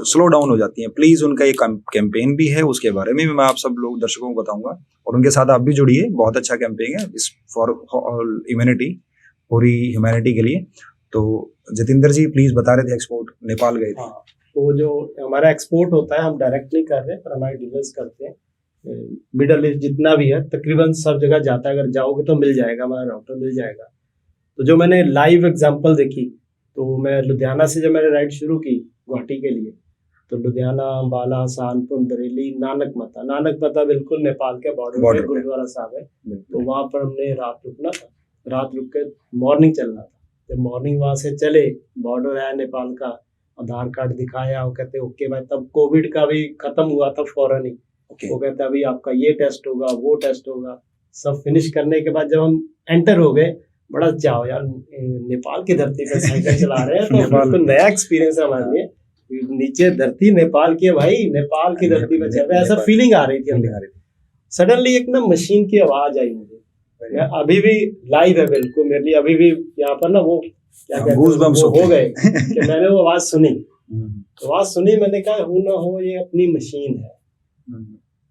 स्लो डाउन हो जाती हैं। प्लीज उनका एक कैंपेन भी है, उसके बारे में भी मैं आप सब लोग दर्शकों को बताऊंगा, और उनके साथ आप भी जुड़िए। बहुत अच्छा कैंपेन है इस फॉर ह्यूमैनिटी, पूरी ह्यूमैनिटी के लिए। तो जतिंदर जी प्लीज बता रहे थे एक्सपोर्ट नेपाल गए थे। हाँ, तो जो हमारा एक्सपोर्ट होता है हम डायरेक्ट नहीं कर रहे, पर हमारे डीलर्स करते हैं। मिडल ईस्ट जितना भी है तकरीबन सब जगह जाता है, अगर जाओगे तो मिल जाएगा, हमारा राउटर मिल जाएगा। तो जो मैंने लाइव एग्जांपल देखी, तो मैं लुधियाना से जब मैंने राइड शुरू की गुवाहाटी के लिए, तो लुधियाना, अम्बाला, सहारनपुर, बरेली, नानकमता बिल्कुल नेपाल के बॉर्डर पे गुरुद्वारा साहब है। तो वहाँ पर हमने रात रुकना था, रात रुक के मॉर्निंग चलना था। जब मॉर्निंग वहाँ से चले, बॉर्डर है नेपाल का, आधार कार्ड दिखाया, वो कहते ओके भाई, तब कोविड का भी खत्म हुआ था फौरन ही। वो कहते अभी आपका ये टेस्ट होगा, वो टेस्ट होगा। सब फिनिश करने के बाद जब हम एंटर हो गए, बड़ा चाव यार, नेपाल की धरती पे साइकिल चला रहे हैं, तो बिल्कुल नया एक्सपीरियंस है हमारे लिए। नीचे धरती नेपाल की है भाई, नेपाल की धरती पे चल रहे हैं, ऐसा फीलिंग आ रही थी हमें। सडनली एक ना मशीन की आवाज आई मुझे, अभी भी लाइव है बिल्कुल मेरे लिए, अभी भी यहाँ पर ना वो क्या कहते हैं, वो हो गए कि मैंने वो आवाज सुनी। मैंने कहा हूं ना हो ये अपनी मशीन है।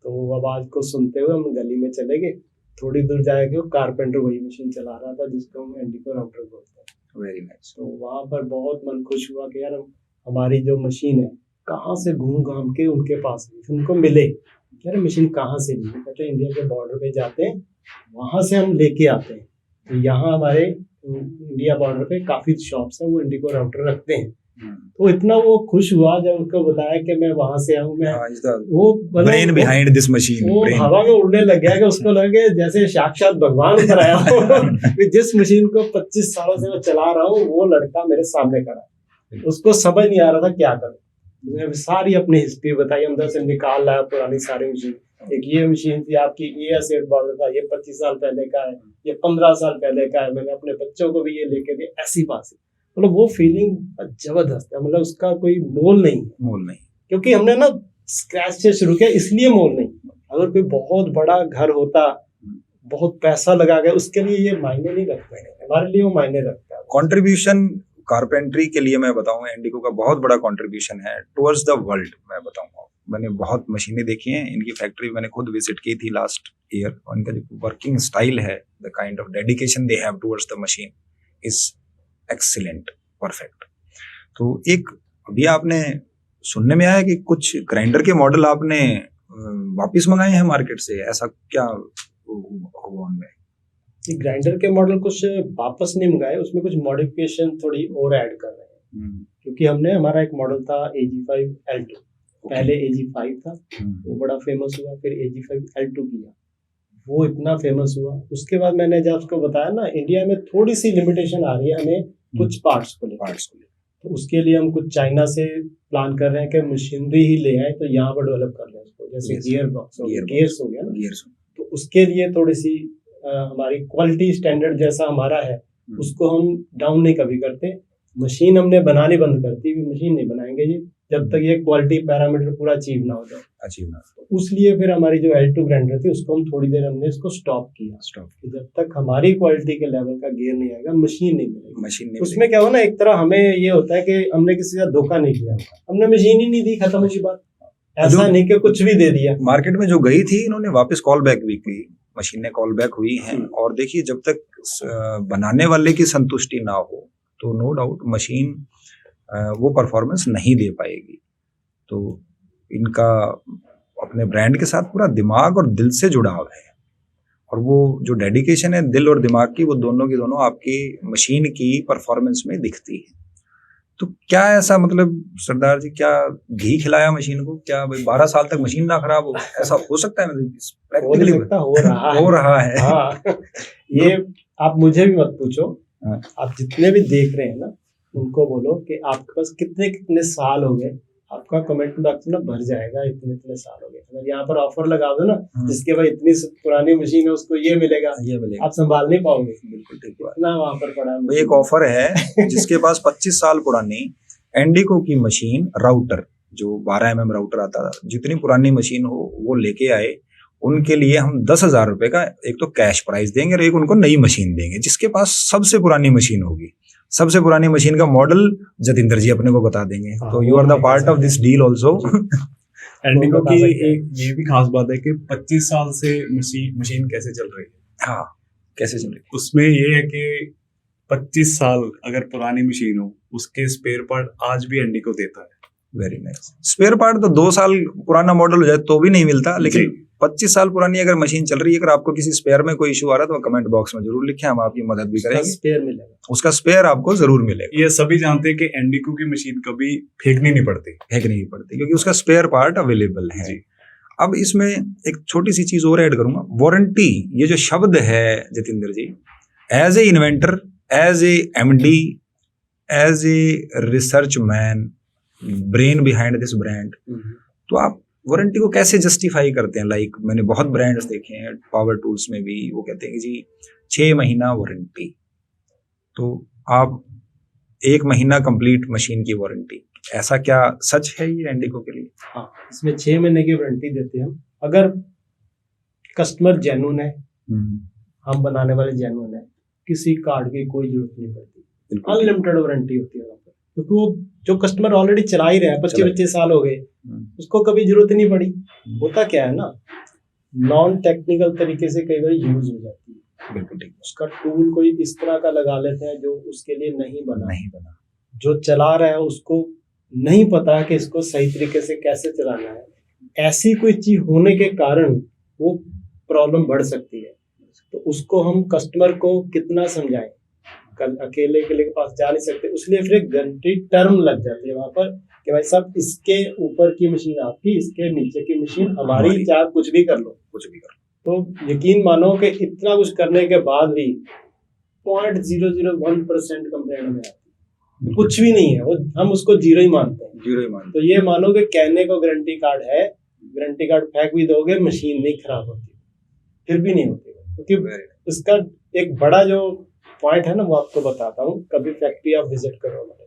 तो वो आवाज को सुनते हुए हम गली में चले गए। थोड़ी दूर जाएंगे, वो कारपेंटर वही मशीन चला रहा था जिसको हम इंडिको राउटर बोलते हैं। Very nice. तो वहां पर बहुत मन खुश हुआ कि यार हमारी जो मशीन है कहाँ से घूम घाम के उनके पास उनको मिले। यार मशीन कहाँ से ली? कहते इंडिया के बॉर्डर पे जाते हैं, वहां से हम लेके आते हैं। तो यहाँ हमारे इंडिया बॉर्डर पे काफी शॉप्स हैं, वो इंडिको राउटर रखते हैं। तो इतना वो खुश हुआ जब उनको बताया कि मैं वहां से आऊँ। मैं वो ब्रेन बिहाइंड दिस मशीन, वो हवा में उड़ने लग गया कि उसको लगे जैसे साक्षात भगवान उतर आया हो। जिस मशीन को 25 सालों से मैं चला रहा हूँ, वो लड़का मेरे सामने खड़ा, उसको समझ नहीं आ रहा था क्या करूं। उसने सारी अपनी हिस्ट्री बताई, अंदर से निकाल लाया पुरानी सारी मशीन। एक ये मशीन थी आपकी, ये एसेट बॉर्डर था, ये 25 साल पहले का है, ये 15 साल पहले का है, मैंने अपने बच्चों को भी ये लेके दिया, ऐसी बात है। मतलब वो फीलिंग जबरदस्त है, मतलब उसका कोई मोल नहीं, क्योंकि हमने ना स्क्रैच से शुरू किया, इसलिए मोल नहीं। अगर कोई बहुत बड़ा घर होता, बहुत पैसा लगा गया, उसके लिए ये मायने नहीं रखता है, हमारे लिए वो मायने रखता है। कंट्रीब्यूशन कारपेंट्री के लिए मैं बताऊंगा, इंडिको का बहुत बड़ा कंट्रीब्यूशन है टुवर्ड्स द वर्ल्ड। मैं बताऊंगा, मैंने बहुत मशीनें देखी हैं, इनकी फैक्ट्री मैंने खुद विजिट की थी लास्ट ईयर। और इनका जो वर्किंग स्टाइल है, the kind of dedication they have towards the machine is excellent, perfect. तो एक अभी आपने सुनने में आया कि कुछ ग्राइंडर के मॉडल आपने वापस मंगाए हैं मार्केट से, ऐसा क्या हुआ उनमें? ग्राइंडर के मॉडल कुछ वापस नहीं मंगाए, उसमें कुछ मॉडिफिकेशन थोड़ी और ऐड कर रहे हैं। क्योंकि हमने, हमारा एक मॉडल था AG5 L2, पहले AG5 था, वो बड़ा फेमस हुआ, फिर AG5 L2 किया, वो इतना फेमस हुआ। उसके बाद मैंने जब उसको बताया ना, इंडिया में थोड़ी सी लिमिटेशन आ रही है हमें कुछ पार्ट्स को ले, तो उसके लिए हम कुछ चाइना से प्लान कर रहे हैं कि मशीनरी ही ले आए, तो यहाँ पर डेवलप कर रहे हैं उसको, जैसे गियर बॉक्स गियर्स हो गया ना, गियर्स। तो उसके लिए थोड़ी सी हमारी क्वालिटी स्टैंडर्ड जैसा हमारा है, उसको हम डाउन नहीं कभी करते। मशीन हमने बनानी बंद कर दी, मशीन नहीं बनाएंगे जी, जब तक ये क्वालिटी पैरामीटर पूरा अचीव ना हो जाए। अचीव ना उसलिए फिर हमारी जो L2 ग्राइंडर थी उसको हम थोड़ी देर हमने इसको स्टॉप किया। स्टॉप कि जब तक हमारी क्वालिटी के लेवल का गियर नहीं आएगा मशीन नहीं मिलेगी। मशीन नहीं उसमें क्या हो ना, एक तरह हमें ये होता है कि हमने किसी का धोखा नहीं किया, हमने मशीन ही नहीं दी, खत्म होगी बात। ऐसा नहीं कि कुछ भी दे दिया। मार्केट में जो गई थी इन्होंने वापस कॉल बैक भी की, मशीनें कॉल बैक हुई हैं। और देखिए जब तक बनाने वाले की संतुष्टि ना हो तो नो डाउट मशीन वो परफॉर्मेंस नहीं दे पाएगी। तो इनका अपने ब्रांड के साथ पूरा दिमाग और दिल से जुड़ाव है, और वो जो डेडिकेशन है दिल और दिमाग की, वो दोनों की दोनों आपकी मशीन की परफॉर्मेंस में दिखती है। तो क्या ऐसा मतलब सरदार जी, क्या घी खिलाया मशीन को? क्या भाई 12 साल तक मशीन ना खराब हो, ऐसा हो सकता है? मतलब हो नहीं सकता, हो रहा है। हो रहा है। हाँ, ये आप मुझे भी मत पूछो। हाँ। आप जितने भी देख रहे हैं ना, उनको बोलो कि आपके पास कितने कितने साल हो गए, आपका कमेंट बॉक्स ना भर जाएगा, इतने इतने साल हो गए। अगर यहाँ पर ऑफर लगा दो ना, जिसके भाई इतनी पुरानी मशीन है उसको ये मिलेगा, आप संभाल नहीं पाओगे। बिल्कुल ठीक बात। इतना वहाँ पर पड़ा है। एक ऑफर है जिसके पास 25 साल पुरानी एंडिको की मशीन राउटर, जो 12 mm राउटर आता था, जितनी पुरानी मशीन हो वो लेके आए, उनके लिए हम 10,000 रुपए का एक तो कैश प्राइस देंगे और एक उनको नई मशीन देंगे, जिसके पास सबसे पुरानी मशीन होगी। सबसे पुरानी मशीन का मॉडल जतिंदर जी अपने को बता देंगे। तो you are the part of this deal also. एंडिको की एक ये भी खास बात है कि 25 साल से मशीन कैसे चल रही है। हाँ, कैसे चल रही है? उसमें ये है कि 25 साल अगर पुरानी मशीन हो, उसके स्पेयर पार्ट आज भी एंडिको देता है। Very nice. स्पेयर पार्ट तो 2 साल पुराना मॉडल हो जाए तो भी नहीं मिलता, लेकिन 25 साल पुरानी अगर मशीन चल रही है, अगर आपको किसी स्पेयर में कोई इशू आ रहा है तो कमेंट बॉक्स में जरूर लिखें, हम आपकी मदद भी करेंगे। स्पेयर मिलेगा, उसका स्पेयर आपको जरूर मिलेगा। ये सभी जानते हैं कि एंडिको की मशीन कभी फेंकनी नहीं पड़ती, क्योंकि उसका स्पेयर पार्ट अवेलेबल है जी। अब इसमें एक छोटी सी चीज और ऐड करूंगा, वारंटी। ये जो शब्द है Jatinder ji, as a inventor, as a MD, as a research man, brain behind this brand, तो आप वारंटी को कैसे जस्टिफाई करते हैं? लाइक मैंने बहुत ब्रांड्स देखे हैं, पावर टूल्स में भी वो कहते हैं कि जी 6 महीना वारंटी, तो आप 1 महीना कंप्लीट मशीन की वारंटी, ऐसा क्या सच है ये एंडिको के लिए? हाँ, इसमें 6 महीने की वारंटी देते हैं हम। अगर कस्टमर जेन्युइन है, हम बनाने वाले जेन्युइन है, किसी कार्ड की कोई जरूरत नहीं पड़ती, अनलिमिटेड वारंटी होती है वहाँ पर। क्योंकि वो जो कस्टमर ऑलरेडी चला ही रहे हैं, 25-25 साल हो गए, उसको कभी जरूरत ही नहीं पड़ी। होता क्या है ना, नॉन टेक्निकल तरीके से कई बार यूज हो जाती है। बिल्कुल ठीक। उसका टूल कोई इस तरह का लगा लेते हैं जो उसके लिए नहीं बना। जो चला रहा है उसको नहीं पता कि इसको सही तरीके से कैसे चलाना है। ऐसी कोई चीज होने के कारण वो प्रॉब्लम बढ़ सकती है। तो उसको हम कस्टमर को कितना समझाएं, कल अकेले के पास जा नहीं सकते, इसलिए फिर एक गारंटी टर्म लग जाती है वहां पर कि भाई साहब इसके ऊपर की मशीन आपकी, इसके नीचे की मशीन हमारी, चाहे कुछ भी कर लो। तो यकीन मानो कि इतना कुछ करने के बाद भी 0.001% कंप्लेंट में आती है, कुछ भी नहीं है, वो हम उसको जीरो ही मानते हैं। तो ये मानो कि कहने को गारंटी कार्ड है, गारंटी कार्ड फेंक भी दोगे, मशीन नहीं खराब होती, फिर भी नहीं होती, क्योंकि इसका एक बड़ा जो पॉइंट है ना, वो आपको बताता हूँ। कभी फैक्ट्री आप विजिट करो हमारे,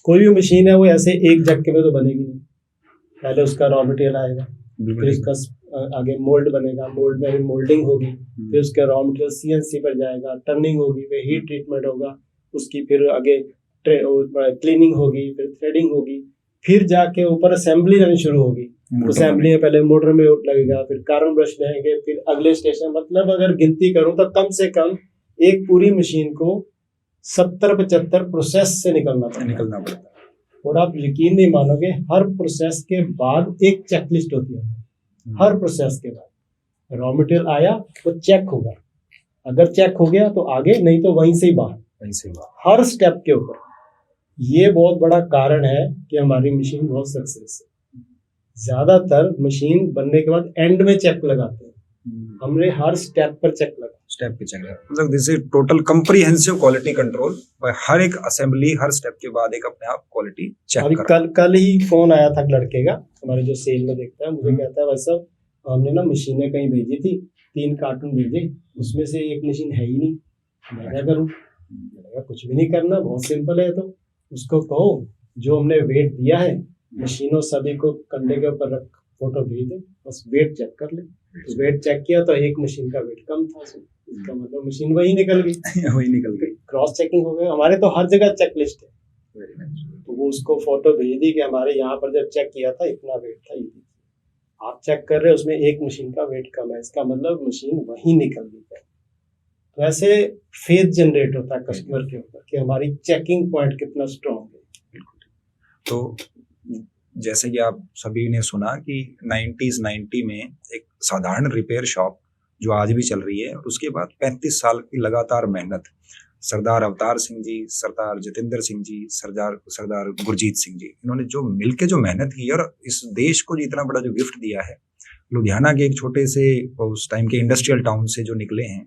कोई भी मशीन है वो ऐसे एक झटके में तो बनेगी नहीं। पहले उसका रॉ मटेरियल आएगा, फिर उसका आगे मोल्ड बनेगा, मोल्ड में भी मोल्डिंग होगी, फिर उसके रॉ मटेरियल CNC पर जाएगा, टर्निंग होगी, फिर हीट ट्रीटमेंट होगा उसकी, फिर आगे क्लीनिंग होगी, फिर थ्रेडिंग होगी, फिर जाके ऊपर असेंबली रहनी शुरू होगी। असेंबली में पहले मोटर में लगेगा, फिर कार्बन ब्रश लगेंगे, फिर अगले स्टेशन, मतलब अगर गिनती करूं तो कम से कम एक पूरी मशीन को 70-75 प्रोसेस से निकलना पड़ता है। और आप यकीन नहीं मानोगे, हर प्रोसेस के बाद एक चेकलिस्ट होती है। हर प्रोसेस के बाद रॉ मटेरियल आया वो चेक होगा, अगर चेक हो गया तो आगे, नहीं तो वहीं से ही बाहर, हर स्टेप के ऊपर। ये बहुत बड़ा कारण है कि हमारी मशीन बहुत सक्सेस है। ज्यादातर मशीन बनने के बाद एंड में चेक लगाते हैं, हमने हर स्टेप पर चेक लगा, मतलब this is total comprehensive quality control. हर एक असेंबली, हर स्टेप के बाद एक अपने आप क्वालिटी चेक। अभी कल ही फोन आया था लड़के का, हमारे जो सेल में देखता है, मुझे कहता है भाई साहब हमने ना मशीनें कहीं भेजी थी, 3 कार्टून भेजे, उसमें से एक मशीन है ही नहीं, मैं क्या करूँ? कुछ भी नहीं करना, बहुत सिंपल है। तो उसको कहो जो हमने वेट दिया है मशीनों सभी को कंधे के ऊपर रख फोटो भेज दे, बस वेट चेक कर ले। तो वेट चेक किया तो एक मशीन का वेट कम था उसमें, इसका मतलब मशीन वही निकल गई। वही निकल गई। क्रॉस चेकिंग हो गया, हमारे तो हर जगह चेकलिस्ट है। Very nice. तो वो उसको फोटो भेज दी कि हमारे यहाँ पर जब चेक किया था इतना वेट था, ये आप चेक कर रहे हैं उसमें एक मशीन का वेट कम है, इसका मतलब मशीन वही निकल गई है। तो ऐसे फेथ जनरेट होता है कस्टमर के ऊपर कि हमारी चेकिंग पॉइंट कितना स्ट्रॉन्ग है। तो जैसे कि आप सभी ने सुना कि 90 में एक साधारण रिपेयर शॉप जो आज भी चल रही है, और उसके बाद 35 साल की लगातार मेहनत, सरदार अवतार सिंह जी, सरदार जतिंदर सिंह जी, सरदार गुरजीत सिंह जी, इन्होंने जो मिलके जो मेहनत की और इस देश को जो इतना बड़ा जो गिफ्ट दिया है, लुधियाना के एक छोटे से उस टाइम के इंडस्ट्रियल टाउन से जो निकले हैं,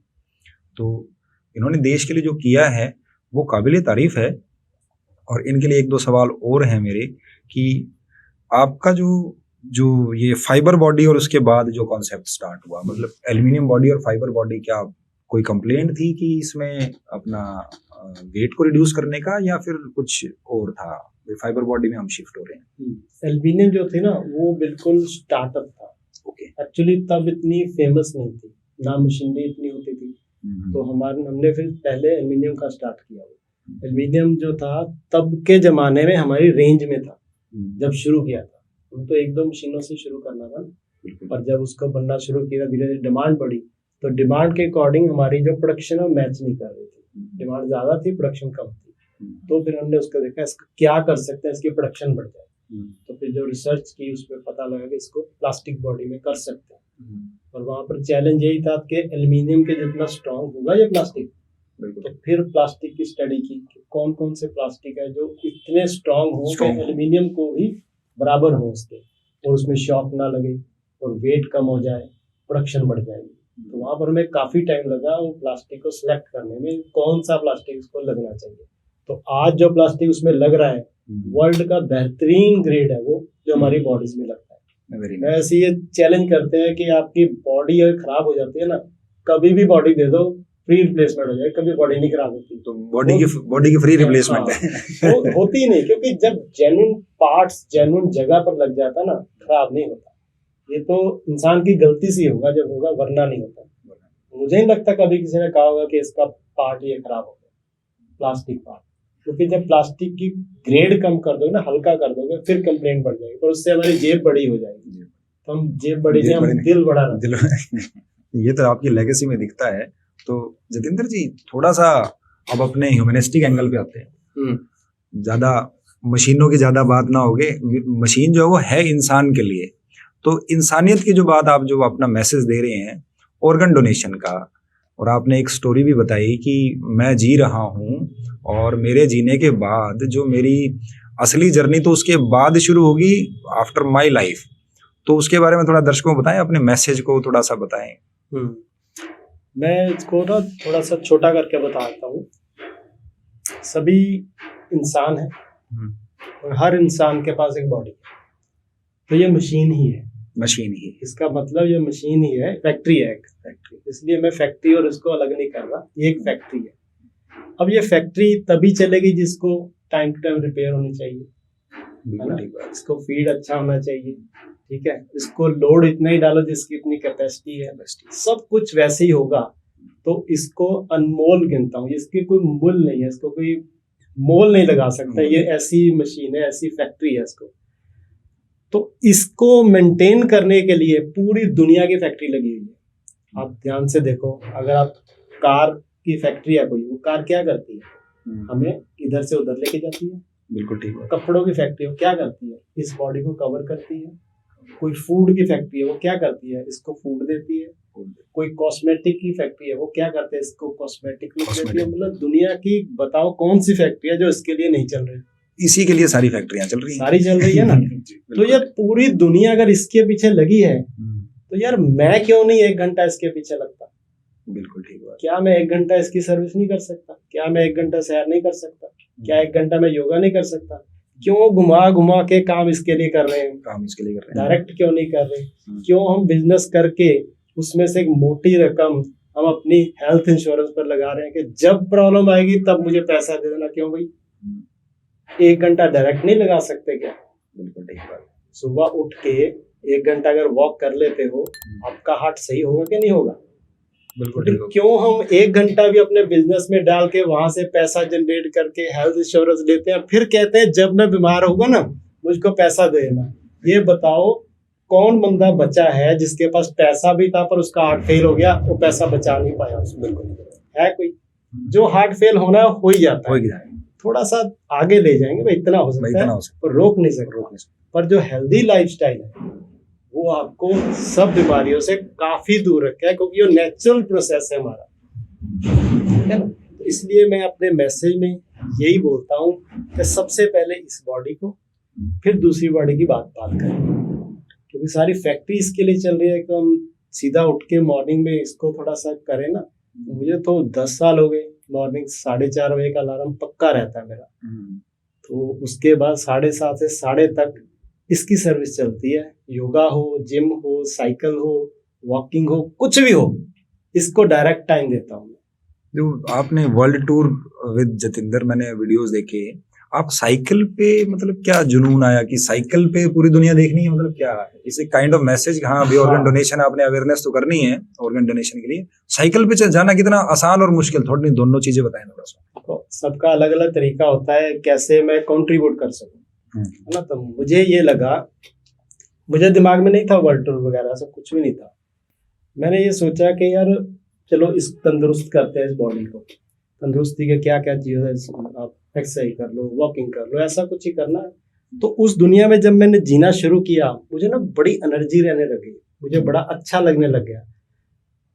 तो इन्होंने देश के लिए जो किया है वो काबिले तारीफ है। और इनके लिए एक दो सवाल और हैं मेरे कि आपका जो ये फाइबर बॉडी और उसके बाद जो कॉन्सेप्ट स्टार्ट हुआ, मतलब एल्युमिनियम बॉडी और फाइबर बॉडी, क्या कोई कंप्लेंट थी कि इसमें अपना वेट को रिड्यूस करने का, या फिर कुछ और था? फाइबर बॉडी में हम शिफ्ट हो रहे हैं। एल्युमिनियम जो थी ना वो बिल्कुल स्टार्टअप था। ओके। एक्चुअली तब इतनी फेमस नहीं थी, ना मशीनरी इतनी होती थी, तो हमने फिर पहले एल्युमिनियम का स्टार्ट किया। एल्युमिनियम जो था तब के जमाने में हमारी रेंज में था जब शुरू किया था, हम तो एक दो मशीनों से शुरू करना था, पर जब उसको बनना शुरू किया धीरे धीरे डिमांड बढ़ी, तो डिमांड के अकॉर्डिंग हमारी जो प्रोडक्शन है मैच नहीं कर रही थी, डिमांड ज्यादा थी प्रोडक्शन कम थी। तो फिर हमने उसको देखा इसका क्या कर सकते हैं, इसकी प्रोडक्शन बढ़ जाए। तो फिर जो रिसर्च की उसमें पता लगा कि इसको प्लास्टिक बॉडी में कर सकते हैं, और वहाँ पर चैलेंज यही था कि एल्युमिनियम के जितना स्ट्रॉन्ग होगा ये प्लास्टिक। तो फिर प्लास्टिक की स्टडी की कि कौन कौन से प्लास्टिक है जो इतने स्ट्रॉन्ग हो कि एल्युमिनियम को भी बराबर हो उसके, और उसमें शॉक ना लगे और वेट कम हो जाए, प्रोडक्शन बढ़ जाएगी। तो वहाँ पर हमें काफ़ी टाइम लगा वो प्लास्टिक को सिलेक्ट करने में, कौन सा प्लास्टिक उसको लगना चाहिए। तो आज जो प्लास्टिक उसमें लग रहा है वर्ल्ड का बेहतरीन ग्रेड है वो, जो हमारी बॉडीज में लगता है। ऐसे ये चैलेंज करते हैं कि आपकी बॉडी अगर खराब हो जाती है ना, कभी भी बॉडी दे दो फ्री रिप्लेसमेंट हो जाए, कभी बॉडी नहीं खराब होती। तो बॉडी की फ्री रिप्लेसमेंट है। होती ही नहीं, क्योंकि जब जेन्युइन पार्ट्स जेन्युइन जगह पर लग जाता है ना, खराब नहीं होता। ये तो इंसान की गलती से होगा जब होगा, वरना नहीं होता। मुझे नहीं लगता कभी किसी ने कहा होगा कि इसका पार्ट ये खराब हो गया, प्लास्टिक पार्ट। क्योंकि जब प्लास्टिक की ग्रेड कम कर दोगे ना, हल्का कर दोगे, फिर कंप्लेंट बढ़ जाएगी, पर उससे हमारी जेब बड़ी हो जाएगी। तो हम जेब बड़ी नहीं, हम दिल बड़ा ये तो आपकी लेगेसी में दिखता है। तो जतिंदर जी, थोड़ा सा अब अपने ह्यूमनिस्टिक एंगल पे आते हैं। ज्यादा मशीनों की ज्यादा बात ना होगे, मशीन जो है वो है इंसान के लिए, तो इंसानियत की जो बात आप जो अपना मैसेज दे रहे हैं ऑर्गन डोनेशन का, और आपने एक स्टोरी भी बताई कि मैं जी रहा हूँ और मेरे जीने के बाद जो मेरी असली जर्नी तो उसके बाद शुरू होगी, आफ्टर माय लाइफ। तो उसके बारे में थोड़ा दर्शकों को बताएं, अपने मैसेज को थोड़ा सा बताएं। मैं इसको ना थोड़ा सा छोटा करके बताता हूँ। सभी इंसान है और हर इंसान के पास एक बॉडी है, तो ये मशीन ही है। मशीन ही, इसका मतलब ये मशीन ही है, फैक्ट्री है एक फैक्ट्री। इसलिए मैं फैक्ट्री और इसको अलग नहीं कर रहा, ये एक फैक्ट्री है। अब ये फैक्ट्री तभी चलेगी जिसको टाइम टू टाइम रिपेयर होनी चाहिए, है ना, इसको फीड अच्छा होना चाहिए, ठीक है, इसको लोड इतना ही डालो जिसकी इतनी कैपेसिटी है, सब कुछ वैसे ही होगा। तो इसको अनमोल गिनता हूँ, इसकी कोई मूल नहीं है, इसको कोई मोल नहीं लगा सकता। ये ऐसी मशीन है, ऐसी फैक्ट्री है इसको। तो इसको मेंटेन करने के लिए पूरी दुनिया की फैक्ट्री लगी हुई है। आप ध्यान से देखो, अगर आप कार की फैक्ट्री है कोई, वो कार क्या करती है, हमें इधर से उधर लेके जाती है। बिल्कुल ठीक है। कपड़ों की फैक्ट्री वो क्या करती है, इस बॉडी को कवर करती है। कोई फूड की फैक्ट्री है, वो क्या करती है, इसको फूड देती है। कोई कॉस्मेटिक की फैक्ट्री है, वो क्या करते हैं, इसको कॉस्मेटिक लुक देती है। मतलब दुनिया की बताओ कौन सी फैक्ट्री है जो इसके लिए नहीं चल रही। इसी के लिए सारी फैक्ट्रियां चल रही हैं, सारी चल रही है ना। तो ये पूरी दुनिया अगर इसके पीछे लगी है, तो यार मैं क्यों नहीं 1 घंटा इसके पीछे लगता। बिल्कुल ठीक बात। क्या मैं 1 घंटा इसकी सर्विस नहीं कर सकता? क्या मैं 1 घंटा सैर नहीं कर सकता? क्या 1 घंटा मैं योगा नहीं कर सकता? क्यों घुमा घुमा के काम इसके लिए कर रहे हैं, डायरेक्ट क्यों नहीं कर रहे? क्यों हम बिजनेस करके उसमें से एक मोटी रकम हम अपनी हेल्थ इंश्योरेंस पर लगा रहे हैं कि जब प्रॉब्लम आएगी तब मुझे पैसा दे देना? क्यों भाई? 1 घंटा डायरेक्ट नहीं लगा सकते क्या? बिल्कुल ठीक बात। सुबह उठ के 1 घंटा अगर वॉक कर लेते हो, आपका हार्ट सही होगा कि नहीं होगा? बिल्कुल फिर ठीक होगा। क्यों हम 1 घंटा भी अपने बिजनेस में डाल के वहां से पैसा जनरेट करके हेल्थ इंश्योरेंस लेते हैं, फिर कहते हैं जब मैं बीमार होगा ना मुझको पैसा देना। ये बताओ कौन बंदा बचा है जिसके पास पैसा भी था पर उसका हार्ट फेल हो गया, वो पैसा बचा नहीं पाया उसको? बिल्कुल है कोई? जो हार्ट फेल होना है हो ही जाता हो है, गया। थोड़ा सा आगे ले जाएंगे भाई, इतना हो भाई सकता इतना है हो सकता पर रोक नहीं है, सकते। रोक नहीं सकते। पर जो हेल्दी लाइफस्टाइल है वो आपको सब बीमारियों से काफी दूर रखा है, क्योंकि ये नेचुरल प्रोसेस है हमारा, है ना? तो इसलिए मैं अपने मैसेज में यही बोलता हूँ कि सबसे पहले इस बॉडी को, फिर दूसरी बॉडी की बात करें, क्योंकि सारी फैक्ट्री इसके लिए चल रही है कि हम सीधा उठ के मॉर्निंग में इसको थोड़ा सा करें ना। मुझे तो 10 साल हो गए, मॉर्निंग 4:30 बजे का अलार्म पक्का रहता है मेरा, तो उसके बाद 7:30 से 8:30 तक इसकी सर्विस चलती है। योगा हो, जिम हो, साइकिल हो, वॉकिंग हो, कुछ भी हो, इसको डायरेक्ट टाइम देता हूँ। जो आपने वर्ल्ड टूर विद जतिंदर मैंने वीडियोस देखे, आप साइकिल पे मतलब क्या जुनून आया कि साइकिल पे पूरी दुनिया देखनी है, मतलब क्या है इसे काइंड ऑफ मैसेज? हाँ अभी ऑर्गन डोनेशन आपने अवेयरनेस तो करनी है ऑर्गन डोनेशन के लिए, साइकिल पे जाना कितना आसान और मुश्किल, थोड़ी दोनों चीजें बताएं थोड़ा सा। तो सबका अलग अलग तरीका होता है कैसे मैं कंट्रीब्यूट कर सकूं, है ना? तो मुझे ये लगा, मुझे दिमाग में नहीं था वर्ल्ड टूर वगैरह, ऐसा कुछ भी नहीं था। मैंने ये सोचा कि यार चलो इस तंदुरुस्त करते हैं इस बॉडी को। तंदुरुस्ती के क्या क्या चीज़ है, आप एक्सरसाइज कर लो, वॉकिंग कर लो, ऐसा कुछ ही करना है। तो उस दुनिया में जब मैंने जीना शुरू किया, मुझे ना बड़ी एनर्जी रहने लगी, मुझे बड़ा अच्छा लगने लग गया।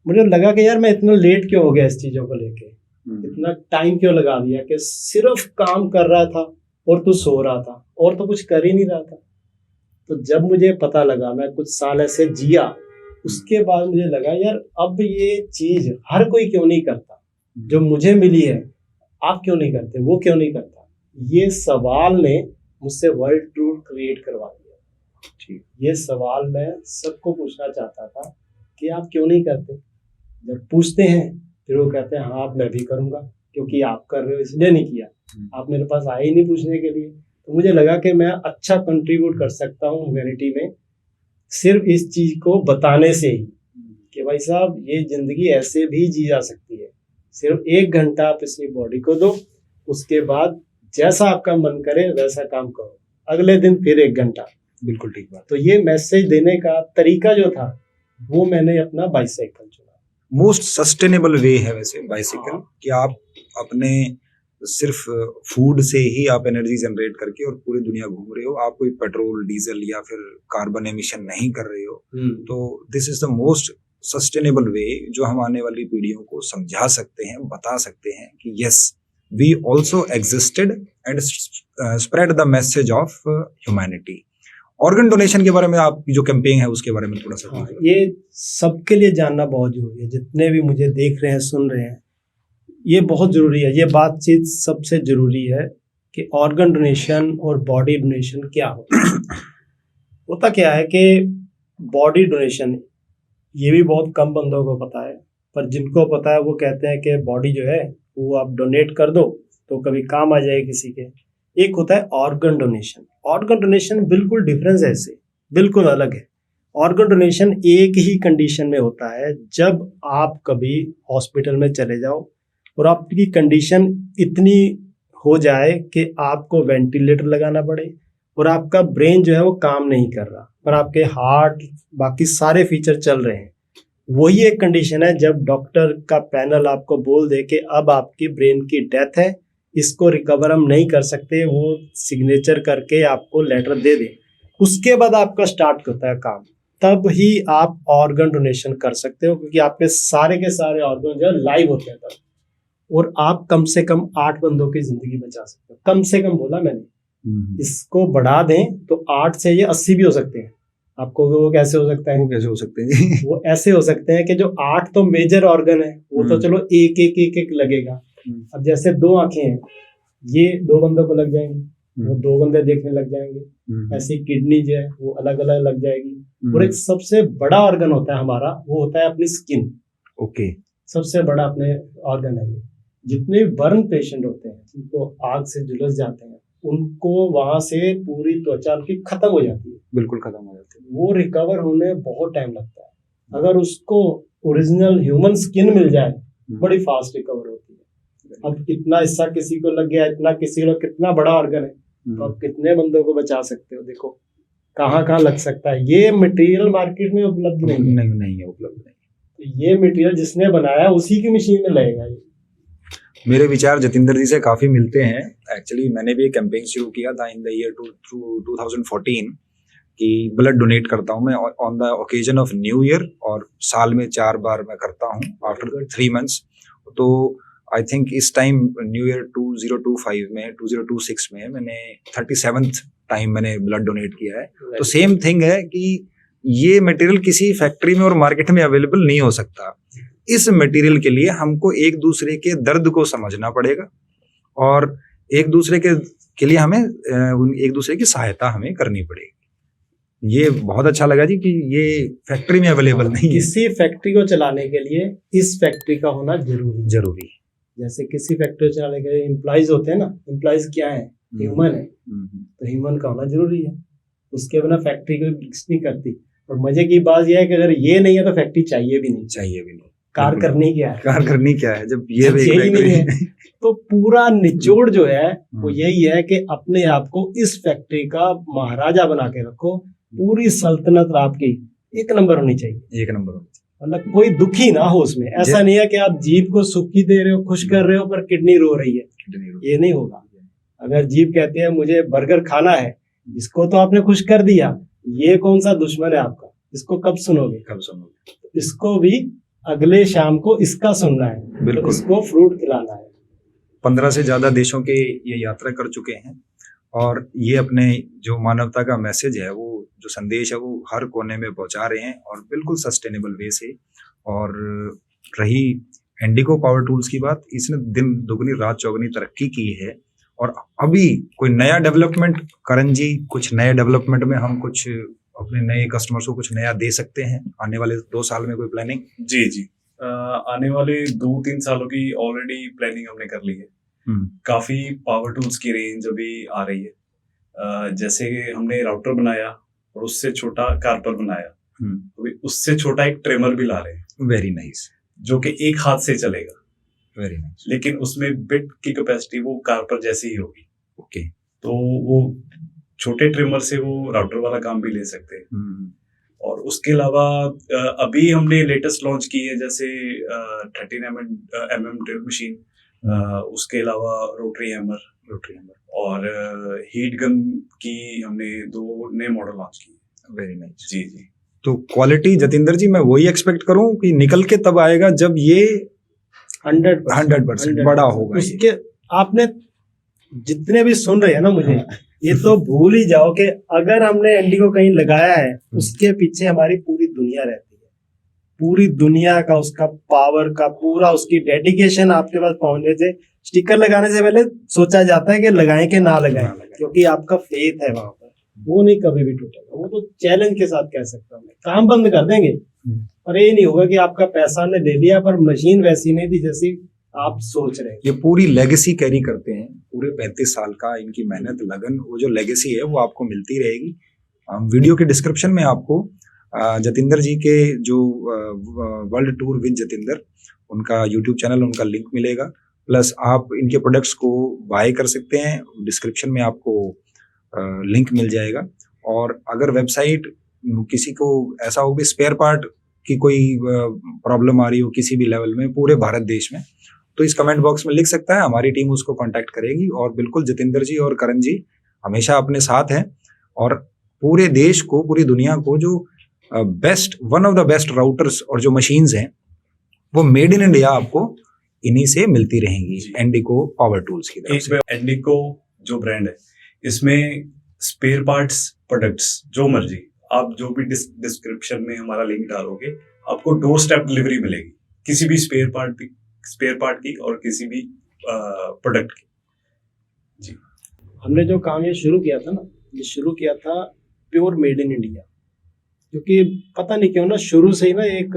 मुझे लगा कि यार मैं इतना लेट क्यों हो गया इस चीज़ों को लेके, इतना टाइम क्यों लगा दिया कि सिर्फ काम कर रहा था और तू सो रहा था और तो कुछ कर ही नहीं रहा था। तो जब मुझे पता लगा, मैं कुछ साल ऐसे जिया, उसके बाद मुझे लगा यार अब ये चीज हर कोई क्यों नहीं करता, जो मुझे मिली है आप क्यों नहीं करते, वो क्यों नहीं करता। ये सवाल ने मुझसे वर्ल्ड टूर क्रिएट करवा दिया। ठीक, ये सवाल मैं सबको पूछना चाहता था कि आप क्यों नहीं करते। जब पूछते हैं फिर वो कहते हैं हाँ मैं भी करूँगा, क्योंकि आप कर रहे हो इसलिए नहीं किया, आप मेरे पास आए ही नहीं पूछने के लिए। तो मुझे लगा कि मैं अच्छा कंट्रीब्यूट कर सकता हूँ ह्यूमैनिटी में सिर्फ इस चीज को बताने से ही, कि भाई साहब ये जिंदगी ऐसे भी जी जा सकती है। सिर्फ 1 घंटा आप इसी बॉडी को दो, उसके बाद जैसा आपका मन करे वैसा काम करो, अगले दिन फिर 1 घंटा। बिल्कुल ठीक बात। तो ये मैसेज देने का तरीका जो था वो मैंने अपना बाइसाइकिल चुना। मोस्ट सस्टेनेबल वे है वैसे बाइसाइकिल, कि आप अपने सिर्फ फूड से ही आप एनर्जी जनरेट करके और पूरी दुनिया घूम रहे हो, आप कोई पेट्रोल डीजल या फिर कार्बन एमिशन नहीं कर रहे हो। तो this is the most sustainable way जो हम आने वाली पीढ़ियों को समझा सकते हैं, बता सकते हैं कि yes we also existed and spread the message of humanity. Organ donation के बारे में आपकी जो कैंपेन है उसके बारे में थोड़ा सा। हाँ, ये सबके लिए जानना बहुत जरूरी है, जितने भी मुझे देख रहे हैं सुन रहे हैं, ये बहुत ज़रूरी है, ये बातचीत सबसे ज़रूरी है कि ऑर्गन डोनेशन और बॉडी डोनेशन क्या होता क्या है कि बॉडी डोनेशन ये भी बहुत कम बंदों को पता है, पर जिनको पता है वो कहते हैं कि बॉडी जो है वो आप डोनेट कर दो तो कभी काम आ जाए किसी के। एक होता है ऑर्गन डोनेशन। ऑर्गन डोनेशन बिल्कुल डिफरेंस है, इससे बिल्कुल अलग है। ऑर्गन डोनेशन एक ही कंडीशन में होता है, जब आप कभी हॉस्पिटल में चले जाओ और आपकी कंडीशन इतनी हो जाए कि आपको वेंटिलेटर लगाना पड़े और आपका ब्रेन जो है वो काम नहीं कर रहा, पर आपके हार्ट बाकी सारे फीचर चल रहे हैं। वही एक कंडीशन है जब डॉक्टर का पैनल आपको बोल दे कि अब आपकी ब्रेन की डेथ है, इसको रिकवर हम नहीं कर सकते, वो सिग्नेचर करके आपको लेटर दे दे, उसके बाद आपका स्टार्ट होता है काम, तब ही आप ऑर्गन डोनेशन कर सकते हो, क्योंकि आपके सारे के सारे ऑर्गन जो है लाइव होते हैं तब, और आप कम से कम 8 बंदों की जिंदगी बचा सकते हो। कम से कम बोला मैंने, इसको बढ़ा दें तो 8 से ये 80 भी हो सकते हैं। आपको वो कैसे हो सकता है? वो कैसे हो सकते हैं? वो ऐसे हो सकते हैं कि जो 8 तो मेजर ऑर्गन है वो तो चलो एक लगेगा। अब जैसे 2 आंखें हैं, ये 2 बंदों को लग जाएंगी, वो 2 बंदे देखने लग जाएंगे। ऐसी किडनी जो है वो अलग अलग लग जाएगी। और एक सबसे बड़ा ऑर्गन होता है हमारा, वो होता है अपनी स्किन। ओके, सबसे बड़ा अपने ऑर्गन है ये। जितने बर्न पेशेंट होते हैं जिनको आग से झुलस जाते हैं, उनको वहां से पूरी त्वचा उनकी खत्म हो जाती है, बिल्कुल खत्म हो जाती है। वो रिकवर होने में बहुत टाइम लगता है। अगर उसको ओरिजिनल ह्यूमन स्किन मिल जाए, बड़ी फास्ट रिकवर होती है। अब इतना हिस्सा किसी को लग गया, इतना किसी को, कितना बड़ा ऑर्गन है, तो आप कितने बंदों को बचा सकते हो? देखो कहाँ कहाँ लग सकता है। ये मटेरियल मार्केट में उपलब्ध नहीं है, नहीं है उपलब्ध नहीं। तो ये मटेरियल जिसने बनाया उसी की मशीन में लगेगा ये। मेरे विचार जतिंदर जी से काफी मिलते हैं। एक्चुअली मैंने भी एक कैंपेन शुरू किया था इन द ईयर 2014 कि ब्लड डोनेट करता हूं मैं on the occasion of new year, और साल में 4 बार मैं करता हूं आफ्टर 3 मंथ्स। तो आई थिंक इस टाइम न्यू ईयर 2026 में मैंने 37th टाइम मैंने ब्लड डोनेट किया है। तो सेम थिंग है कि ये मटेरियल किसी फैक्ट्री में और मार्केट में अवेलेबल नहीं हो सकता। इस मटेरियल के लिए हमको एक दूसरे के दर्द को समझना पड़ेगा, और एक दूसरे के लिए हमें एक दूसरे की सहायता हमें करनी पड़ेगी। ये बहुत अच्छा लगा जी कि ये फैक्ट्री में अवेलेबल नहीं है। किसी फैक्ट्री को चलाने के लिए इस फैक्ट्री का होना जरूरी है। जैसे किसी फैक्ट्री को चलाने के लिए एम्प्लॉइज होते हैं ना, एम्प्लॉइज क्या है? ह्यूमन है, तो ह्यूमन का होना जरूरी है। उसके बिना फैक्ट्री कोई फिक्स नहीं करती। और मजे की बात यह है कि अगर ये नहीं है तो फैक्ट्री चाहिए भी नहीं। कार करनी क्या है जब ये यही नहीं है। तो पूरा निचोड़ जो है वो यही है कि अपने आप को इस फैक्ट्री का महाराजा बना के रखो। पूरी सल्तनत आपकी एक नंबर होनी चाहिए, मतलब कोई दुखी ना हो उसमें। ऐसा नहीं है कि आप जीभ को सुखी दे रहे हो, खुश कर रहे हो, पर किडनी रो रही है, ये नहीं होगा। अगर जीभ कहती है मुझे बर्गर खाना है, इसको तो आपने खुश कर दिया, ये कौन सा दुश्मन है आपका? इसको कब सुनोगे? इसको भी अगले शाम को इसका सुनना है, बिल्कुल। तो इसको फ्रूट खिलाना है। 15 से ज्यादा देशों के ये यात्रा कर चुके हैं, और ये अपने जो मानवता का मैसेज है, वो जो संदेश है, वो हर कोने में पहुंचा रहे हैं, और बिल्कुल सस्टेनेबल वे से। और रही इंडिको पावर टूल्स की बात, इसने दिन दुगनी रात चौगनी तरक्की की है। और अभी कोई नया डेवलपमेंट, करण जी, कुछ नए डेवलपमेंट में हम कुछ अपने नए कस्टमर्स को कुछ नया दे सकते हैं आने वाले 2 साल में? कोई प्लानिंग? जी आने वाले 2-3 सालों की ऑलरेडी प्लानिंग हमने कर ली है। काफी पावर टूल्स की रेंज अभी आ रही है। जैसे हमने राउटर बनाया और उससे छोटा कार्पर बनाया, अभी उससे छोटा एक ट्रिमर भी ला रहे हैं। Very nice. जो कि एक हाथ से चलेगा। Very nice. लेकिन उसमें बिट की कैपेसिटी वो कार्पर जैसी ही होगी। ओके। तो वो छोटे ट्रिमर से वो राउटर वाला काम भी ले सकते हैं। और उसके अलावा अभी हमने लेटेस्ट लॉन्च की है, जैसे 13mm ड्रिल मशीन, उसके अलावा रोटरी हैमर और हीट गन की हमने 2 नए मॉडल लॉन्च किए। Very nice. जी। तो क्वालिटी जतिंदर जी, मैं वही एक्सपेक्ट करूं कि निकल के तब आएगा जब ये 100% बड़ा होगा। उसके आपने जितने भी सुन रहे हैं ना, मुझे ये तो भूल ही जाओ कि अगर हमने इंडिको कहीं लगाया है, उसके पीछे हमारी पूरी दुनिया रहती है। पूरी दुनिया का, उसका पावर का, पूरा उसकी डेडिकेशन आपके पास पहुंचने से, स्टिकर लगाने से पहले सोचा जाता है कि लगाएं कि ना लगाएं, क्योंकि आपका फेथ है वहां पर, वो नहीं कभी भी टूटेगा। वो तो चैलेंज के साथ कह सकता हूँ, काम बंद कर देंगे पर ये नहीं होगा कि आपका पैसा ने दे दिया पर मशीन वैसी नहीं थी जैसी आप सोच रहे हैं। ये पूरी लेगेसी कैरी करते हैं, पूरे 35 साल का इनकी मेहनत, लगन, वो जो लेगेसी है वो आपको मिलती रहेगी। वीडियो के डिस्क्रिप्शन में आपको जतिंदर जी के जो वर्ल्ड टूर विद जतिंदर, उनका यूट्यूब चैनल, उनका लिंक मिलेगा। प्लस आप इनके प्रोडक्ट्स को बाय कर सकते हैं, डिस्क्रिप्शन में आपको लिंक मिल जाएगा। और अगर वेबसाइट किसी को ऐसा हो कि स्पेयर पार्ट की कोई प्रॉब्लम आ रही हो किसी भी लेवल में पूरे भारत देश में, तो इस कमेंट बॉक्स में लिख सकता है, हमारी टीम उसको कांटेक्ट करेगी। और बिल्कुल जतिंदर जी और करण जी हमेशा अपने साथ हैं, और पूरे देश को, पूरी दुनिया को जो best, one of the best routers और जो मशीन्स हैं वो मेड इन इंडिया आपको इन्हीं से मिलती रहेंगी, इंडिको पावर टूल्स की तरफ से। इंडिको जो ब्रांड है, इसमें स्पेयर पार्ट्स, प्रोडक्ट्स जो मर्जी आप जो भी डिस्क्रिप्शन में हमारा लिंक डालोगे, आपको डोर स्टेप डिलीवरी मिलेगी किसी भी स्पेयर पार्ट की और किसी भी प्रोडक्ट की। जी, हमने जो काम ये शुरू किया था ना, ये शुरू किया था प्योर मेड इन इंडिया, क्योंकि पता नहीं क्यों ना शुरू से ही ना एक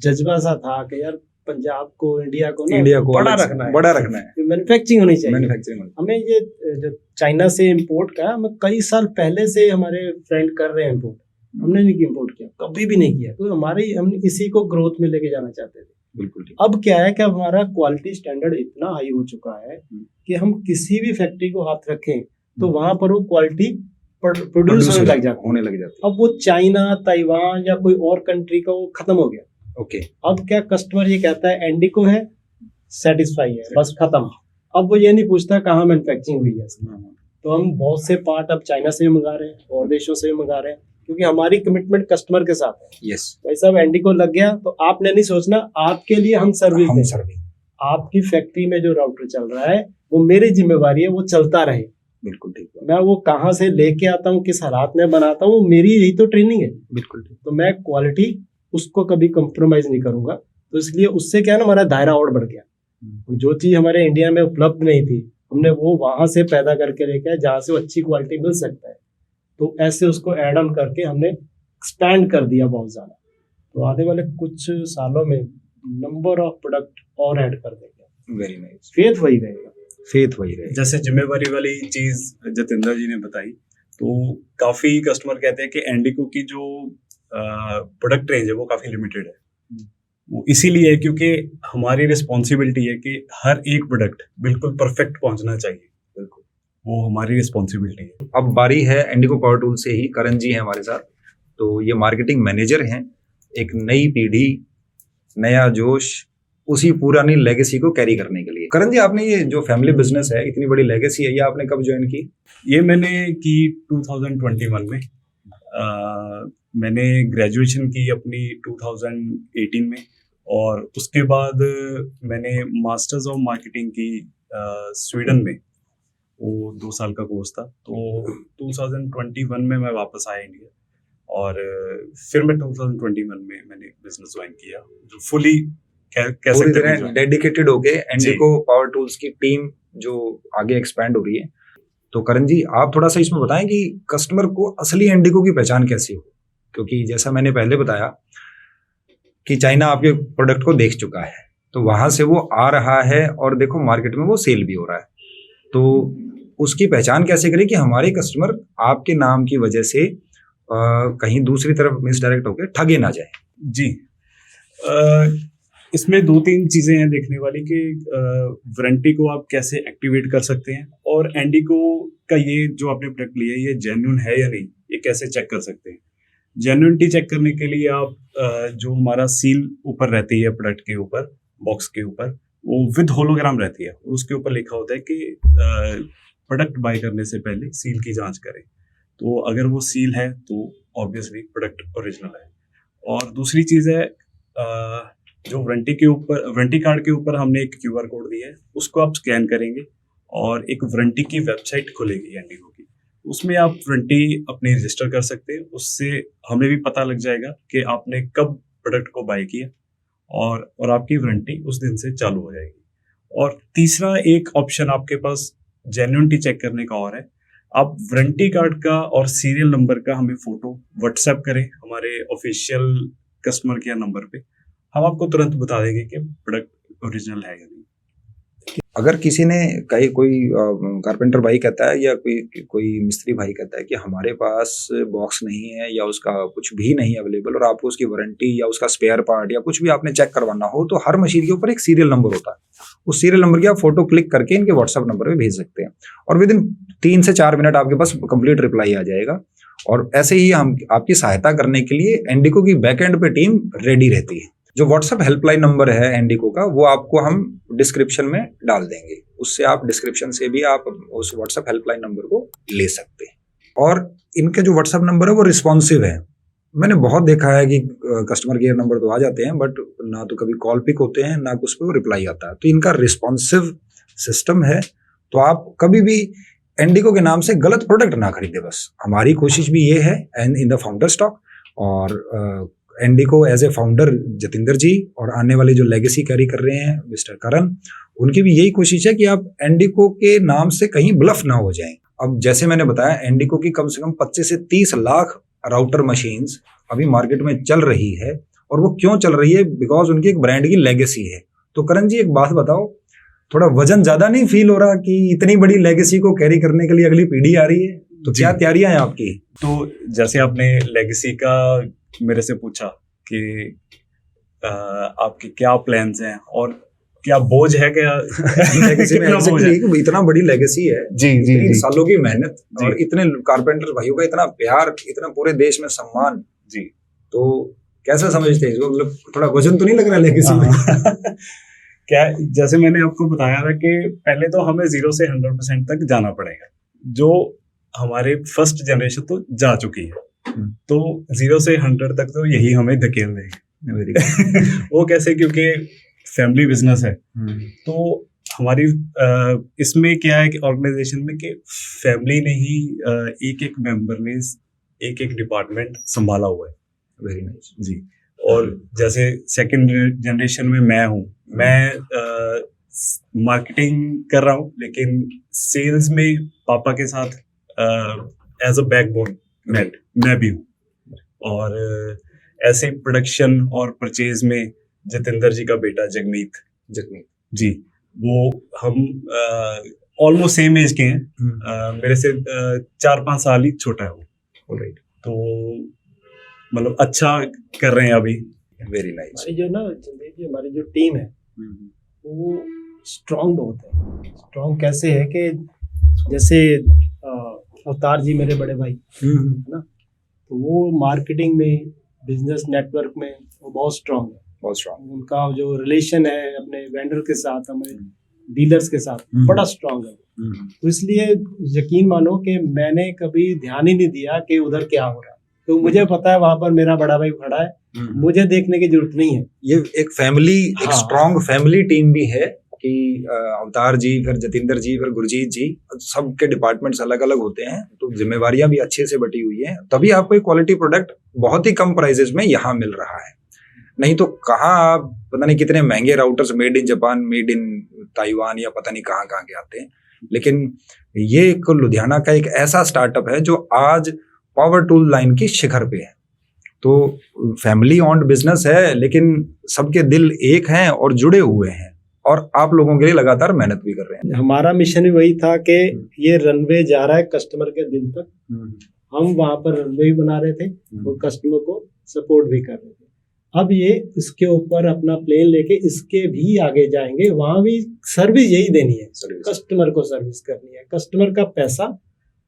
जज्बा सा था कि यार पंजाब को, इंडिया को ना इंडिया को बड़ा अलग से- रखना है, बड़ा रखना है, मैन्युफैक्चरिंग होनी चाहिए। मैन्युफैक्चरिंग। हमें ये जो चाइना से इंपोर्ट का, हमें कई साल पहले से हमारे फ्रेंड कर रहे हैं इंपोर्ट, हमने नहीं इंपोर्ट किया, कभी भी नहीं किया, तो हम इसी को ग्रोथ में लेके जाना चाहते थे। बिल्कुल ठीक। अब क्या है कि हमारा क्वालिटी स्टैंडर्ड इतना हाई हो चुका है कि हम किसी भी फैक्ट्री को हाथ रखें तो वहां पर वो क्वालिटी प्रोड्यूस होने लग जाती है। अब वो चाइना, ताइवान या कोई और कंट्री का वो खत्म हो गया। ओके। अब क्या कस्टमर ये कहता है एंडिको है, सेटिस्फाई है, बस खत्म। अब वो ये नहीं पूछता कहाँ मैन्युफैक्चरिंग हुई है। तो हम बहुत से पार्ट अब चाइना से भी मंगा रहे हैं और देशों से भी मंगा रहे हैं, क्योंकि हमारी कमिटमेंट कस्टमर के साथ है। यस। भाई साहब एंडिको लग गया तो आपने नहीं सोचना, आपके लिए हम सर्विस हम दें। सर्विस। आपकी फैक्ट्री में जो राउटर चल रहा है वो मेरी जिम्मेवारी है, वो चलता रहे। बिल्कुल ठीक। मैं वो कहाँ से लेके आता हूँ, किस हालात में बनाता हूँ, मेरी यही तो ट्रेनिंग है। बिल्कुल ठीक। तो मैं क्वालिटी उसको कभी कंप्रोमाइज नहीं करूंगा। तो इसलिए उससे क्या है ना, हमारा दायरा और बढ़ गया। जो चीज हमारे इंडिया में उपलब्ध नहीं थी, हमने वो वहां से पैदा करके लेके आए जहाँ से वो अच्छी क्वालिटी मिल सकता है। तो ऐसे उसको एड ऑन करके हमने एक्सपैंड कर दिया बहुत ज्यादा। तो आने वाले कुछ सालों में नंबर ऑफ प्रोडक्ट और ऐड कर देंगे। Very nice. फेथ वही रहेगा। फेथ वही रहेगा। जैसे जिम्मेवारी वाली चीज जतिंदर जी ने बताई, तो काफी कस्टमर कहते हैं कि एंडिको की जो प्रोडक्ट रेंज है वो काफी लिमिटेड है। वो इसीलिए है क्योंकि हमारी रिस्पॉन्सिबिलिटी है कि हर एक प्रोडक्ट बिल्कुल परफेक्ट पहुंचना चाहिए। बिल्कुल, वो हमारी रिस्पॉन्सिबिलिटी है। अब बारी है एंडिको पावर टूल से ही, करण जी हैं हमारे साथ। तो ये मार्केटिंग मैनेजर हैं। एक नई पीढ़ी, नया जोश, उसी पुरानी लेगेसी को कैरी करने के लिए। करण जी, आपने ये जो फैमिली बिजनेस है, इतनी बड़ी लेगेसी है, ये आपने कब ज्वाइन की? ये मैंने की 2021 में। मैंने ग्रेजुएशन की अपनी 2018 में, और उसके बाद मैंने मास्टर्स ऑफ मार्केटिंग की स्वीडन में। वो 2 साल का कोर्स था। तो 2021 में मैं वापस आया इंडिया, और फिर मैं 2021 में मैंने बिजनेस ज्वाइन किया, जो फुली पूरी तरह डेडिकेटेड हो गए एंडिको पावर टूल्स की टीम जो आगे एक्सपैंड हो रही है। तो करण जी, आप थोड़ा सा इसमें बताएं कि कस्टमर को असली एंडिको की पहचान कैसी हो, क्योंकि जैसा मैंने पहले बताया कि चाइना आपके प्रोडक्ट को देख चुका है, तो वहां से वो आ रहा है और देखो मार्केट में वो सेल भी हो रहा है। तो उसकी पहचान कैसे करें कि हमारे कस्टमर आपके नाम की वजह से कहीं दूसरी तरफ मिसडायरेक्ट होकर ठगे ना जाए? जी, इसमें 2-3 चीजें हैं देखने वाली कि वारंटी को आप कैसे एक्टिवेट कर सकते हैं, और एंडिको का ये जो आपने प्रोडक्ट लिया है ये जेन्युइन है या नहीं, ये कैसे चेक कर सकते हैं। जेन्युइनिटी चेक करने के लिए आप जो हमारा सील ऊपर रहती है प्रोडक्ट के ऊपर, बॉक्स के ऊपर, वो विद होलोग्राम रहती है, उसके ऊपर लिखा होता है कि प्रोडक्ट बाय करने से पहले सील की जांच करें। तो अगर वो सील है तो ऑब्वियसली प्रोडक्ट ओरिजिनल है। और दूसरी चीज़ है, जो वारंटी के ऊपर, वारंटी कार्ड के ऊपर हमने एक QR कोड दिया है, उसको आप स्कैन करेंगे और एक वारंटी की वेबसाइट खुलेगी एंडिको की, उसमें आप वारंटी अपनी रजिस्टर कर सकते हैं। उससे हमें भी पता लग जाएगा कि आपने कब प्रोडक्ट को बाय किया, और आपकी वारंटी उस दिन से चालू हो जाएगी। और तीसरा एक ऑप्शन आपके पास जेन्युइनिटी चेक करने का और है, आप वारंटी कार्ड का और सीरियल नंबर का हमें फोटो व्हाट्सएप करें हमारे ऑफिशियल कस्टमर केयर नंबर पे, हम आपको तुरंत बता देंगे कि प्रोडक्ट ओरिजिनल है या नहीं। अगर किसी ने कोई कारपेंटर भाई कहता है या कोई मिस्त्री भाई कहता है कि हमारे पास बॉक्स नहीं है या उसका कुछ भी नहीं अवेलेबल, और आपको उसकी वारंटी या उसका स्पेयर पार्ट या कुछ भी आपने चेक करवाना हो, तो हर मशीन के ऊपर एक सीरियल नंबर होता है। उस सीरियल नंबर की आप फोटो क्लिक करके इनके व्हाट्सएप नंबर पे भेज सकते हैं, और विद इन 3 से 4 मिनट आपके पास कंप्लीट रिप्लाई आ जाएगा। और ऐसे ही हम आपकी सहायता करने के लिए एंडिको की बैकएंड पे टीम रेडी रहती है। जो व्हाट्सएप हेल्पलाइन नंबर है एंडिको का, वो आपको हम डिस्क्रिप्शन में डाल देंगे, उससे आप डिस्क्रिप्शन से भी आप उस व्हाट्सएप हेल्पलाइन नंबर को ले सकते हैं। और इनके जो व्हाट्सएप नंबर है वो रिस्पॉन्सिव है। मैंने बहुत देखा है कि कस्टमर केयर नंबर तो आ जाते हैं, बट ना तो कभी कॉल पिक होते हैं, ना उस पर रिप्लाई आता है। तो इनका रिस्पॉन्सिव सिस्टम है। तो आप कभी भी एंडिको के नाम से गलत प्रोडक्ट ना खरीदे। बस हमारी कोशिश भी ये है इन द फाउंडर स्टॉक, और एंडिको एज ए फाउंडर जतिंदर जी और आने वाली जो लेगेसी कैरी कर रहे हैं मिस्टर करण, उनकी भी यही कोशिश है कि आप एंडिको के नाम से कहीं ब्लफ ना हो जाएं। अब जैसे मैंने बताया, एंडिको की कम से कम 25 से 30 लाख राउटर मशीन्स अभी मार्केट में चल रही है, और वो क्यों चल रही है? बिकॉज उनकी एक ब्रांड की लेगेसी है। तो करण जी एक बात बताओ, थोड़ा वजन ज्यादा नहीं फील हो रहा कि इतनी बड़ी लेगेसी को कैरी करने के लिए अगली पीढ़ी आ रही है? तो क्या तैयारियां हैं आपकी? तो जैसे आपने लेगेसी का मेरे से पूछा कि आपके क्या प्लान्स हैं और क्या बोझ है क्या लेगेसी में कितना बोझ है? exactly इतना बड़ी लेगेसी है, जी जी इतनी जी सालों की मेहनत जी। और इतने कारपेंटर भाइयों का इतना प्यार, इतना पूरे देश में सम्मान जी। तो कैसे समझते हैं इसको? मतलब थोड़ा वजन तो नहीं लग रहा लेगेसी में? क्या, जैसे मैंने आपको बताया था कि पहले तो हमें 0 से 100% तक जाना पड़ेगा, जो हमारे फर्स्ट जनरेशन तो जा चुकी है। तो 0 से 100 तक तो यही हमें धकेल देंगे। वो कैसे? क्योंकि फैमिली बिजनेस है। तो हमारी इसमें क्या है कि ऑर्गेनाइजेशन में कि फैमिली ने ही एक एक मेंबर ने एक एक डिपार्टमेंट संभाला हुआ है। वेरी नाइस जी। और जैसे सेकंड जनरेशन में मैं हूँ, मैं मार्केटिंग कर रहा हूँ, लेकिन सेल्स में पापा के साथ एज अ बैकबोन मैं भी हूँ। और ऐसे प्रोडक्शन और परचेज में जतिंदर जी का बेटा जगमीत जी, वो हम ऑलमोस्ट सेम एज के हैं। मेरे से 4-5 साल ही छोटा है वो। ऑलराइट। तो मतलब अच्छा कर रहे हैं अभी। Very nice. हमारी जो ना जिंदगी की हमारी जो टीम है वो स्ट्रांग बहुत है। स्ट्रांग कैसे है कि जैसे अवतार जी मेरे बड़े भाई है ना, तो वो मार्केटिंग में, बिजनेस नेटवर्क में वो बहुत स्ट्रांग है। बहुत स्ट्रांग। उनका जो रिलेशन है अपने वेंडर के साथ, हमारे डीलर्स के साथ बड़ा स्ट्रांग है। तो इसलिए यकीन मानो कि मैंने कभी ध्यान ही नहीं दिया कि उधर क्या हो रहा है। तो मुझे पता है वहां पर मेरा बड़ा भाई खड़ा है, मुझे देखने की जरूरत नहीं है। ये एक फैमिली, एक हाँ। स्ट्रांग फैमिली टीम भी है कि अवतार जी, फिर जतिंदर जी, फिर गुरजीत जी, सबके डिपार्टमेंट्स अलग अलग होते हैं, तो जिम्मेवारियां भी अच्छे से बटी हुई हैं, तभी आपको एक क्वालिटी प्रोडक्ट बहुत ही कम प्राइजेस में यहाँ मिल रहा है। नहीं तो कहाँ आप पता नहीं कितने महंगे routers made in Japan, made in Taiwan या पता नहीं कहाँ कहाँ के आते हैं। लेकिन ये एक लुधियाना का एक ऐसा स्टार्टअप है जो आज पावर टूल लाइन की शिखर पे है। तो फैमिली ऑन्ड बिजनेस है, लेकिन सबके दिल एक हैं और जुड़े हुए हैं, और आप लोगों के लिए लगातार मेहनत भी कर रहे हैं। हमारा मिशन भी वही था कि ये रनवे जा रहा है कस्टमर के दिल तक, हम वहां पर रनवे भी बना रहे थे और कस्टमर को सपोर्ट भी कर रहे थे। अब ये इसके ऊपर अपना प्लेन लेके इसके भी आगे जाएंगे, वहां भी सर्विस यही देनी है, कस्टमर को सर्विस करनी है। कस्टमर का पैसा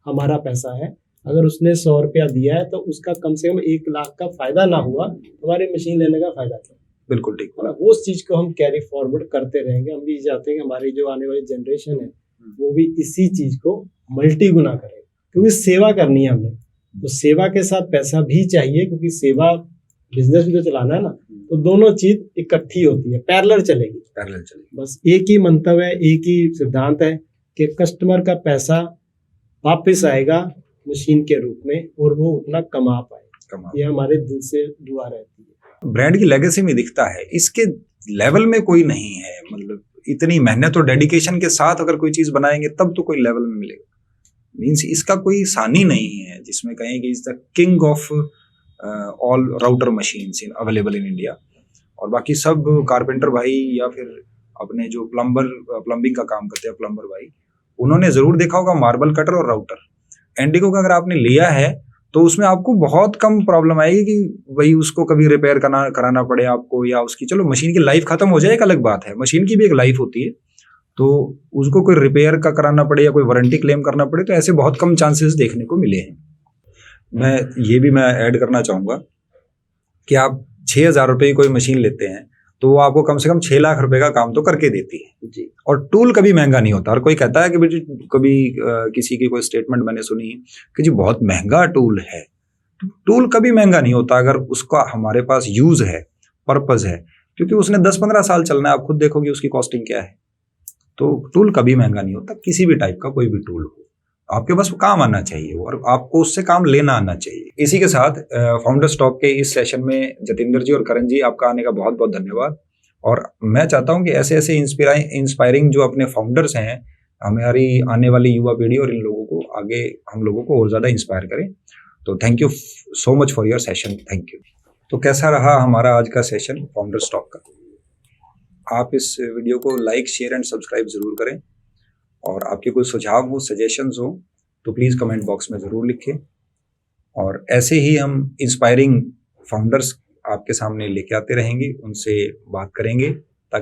हमारा पैसा है, अगर उसने 100 रुपया दिया है तो उसका कम से कम 1 लाख का फायदा ना हुआ, हमारी मशीन लेने का फायदा था। बिल्कुल ठीक। वो उस चीज को हम कैरी फॉरवर्ड करते रहेंगे। हम भी चाहते हैं कि हमारी जो आने वाली जनरेशन है वो भी इसी चीज को मल्टी गुना करे, क्योंकि सेवा करनी है हमने, तो सेवा के साथ पैसा भी चाहिए, क्योंकि सेवा बिजनेस भी तो चलाना है ना। तो दोनों चीज इकट्ठी होती है, पैरेलल चलेगी। बस एक ही मंतव्य है, एक ही सिद्धांत है कि कस्टमर का पैसा वापस आएगा मशीन के रूप में और वो उतना कमा पाए। ये हमारे दिल से दुआ रहती है। ब्रांड की लेगेसी में दिखता है, इसके लेवल में कोई नहीं है। मतलब इतनी मेहनत और डेडिकेशन के साथ अगर कोई चीज बनाएंगे तब तो कोई लेवल में मिलेगा। मीन्स इसका कोई सानी नहीं है जिसमें कहें कि is the king of all router machines in available in India. और बाकी सब कारपेंटर भाई या फिर अपने जो प्लम्बिंग का काम करते हैं प्लम्बर भाई, उन्होंने जरूर देखा होगा मार्बल कटर और राउटर। एंडिको का अगर आपने लिया है तो उसमें आपको बहुत कम प्रॉब्लम आएगी कि भाई उसको कभी रिपेयर कराना पड़े आपको, या उसकी चलो मशीन की लाइफ खत्म हो जाए एक अलग बात है, मशीन की भी एक लाइफ होती है, तो उसको कोई रिपेयर का कराना पड़े या कोई वारंटी क्लेम करना पड़े, तो ऐसे बहुत कम चांसेस देखने को मिले हैं। मैं ऐड करना चाहूँगा कि आप 6,000 रुपये की कोई मशीन लेते हैं तो वो आपको कम से कम 6 लाख रुपए का काम तो करके देती है जी। और टूल कभी महंगा नहीं होता। और कोई कहता है कि कभी किसी की कोई स्टेटमेंट मैंने सुनी कि जी बहुत महंगा टूल है। टूल कभी महंगा नहीं होता अगर उसका हमारे पास यूज है, पर्पस है, क्योंकि उसने 10-15 साल चलना है। आप खुद देखोगे उसकी कॉस्टिंग क्या है। तो टूल कभी महंगा नहीं होता, किसी भी टाइप का कोई भी टूल हो, आपके बस काम आना चाहिए और आपको उससे काम लेना आना चाहिए। इसी के साथ फाउंडर्स टॉक के इस सेशन में जतिंदर जी और करण जी, आपका आने का बहुत बहुत धन्यवाद। और मैं चाहता हूं कि ऐसे ऐसे इंस्पायरिंग जो अपने फाउंडर्स हैं, हमारी आने वाली युवा पीढ़ी और इन लोगों को आगे, हम लोगों को और ज़्यादा इंस्पायर करें। तो thank you so much for your session. Thank you. तो कैसा रहा हमारा आज का सेशन फाउंडर स्टॉक का? आप इस वीडियो को लाइक, शेयर एंड सब्सक्राइब ज़रूर करें, और आपके कोई सुझाव हो, सजेशंस हो, तो प्लीज़ कमेंट बॉक्स में ज़रूर लिखें। और ऐसे ही हम इंस्पायरिंग फाउंडर्स आपके सामने लेके आते रहेंगे, उनसे बात करेंगे।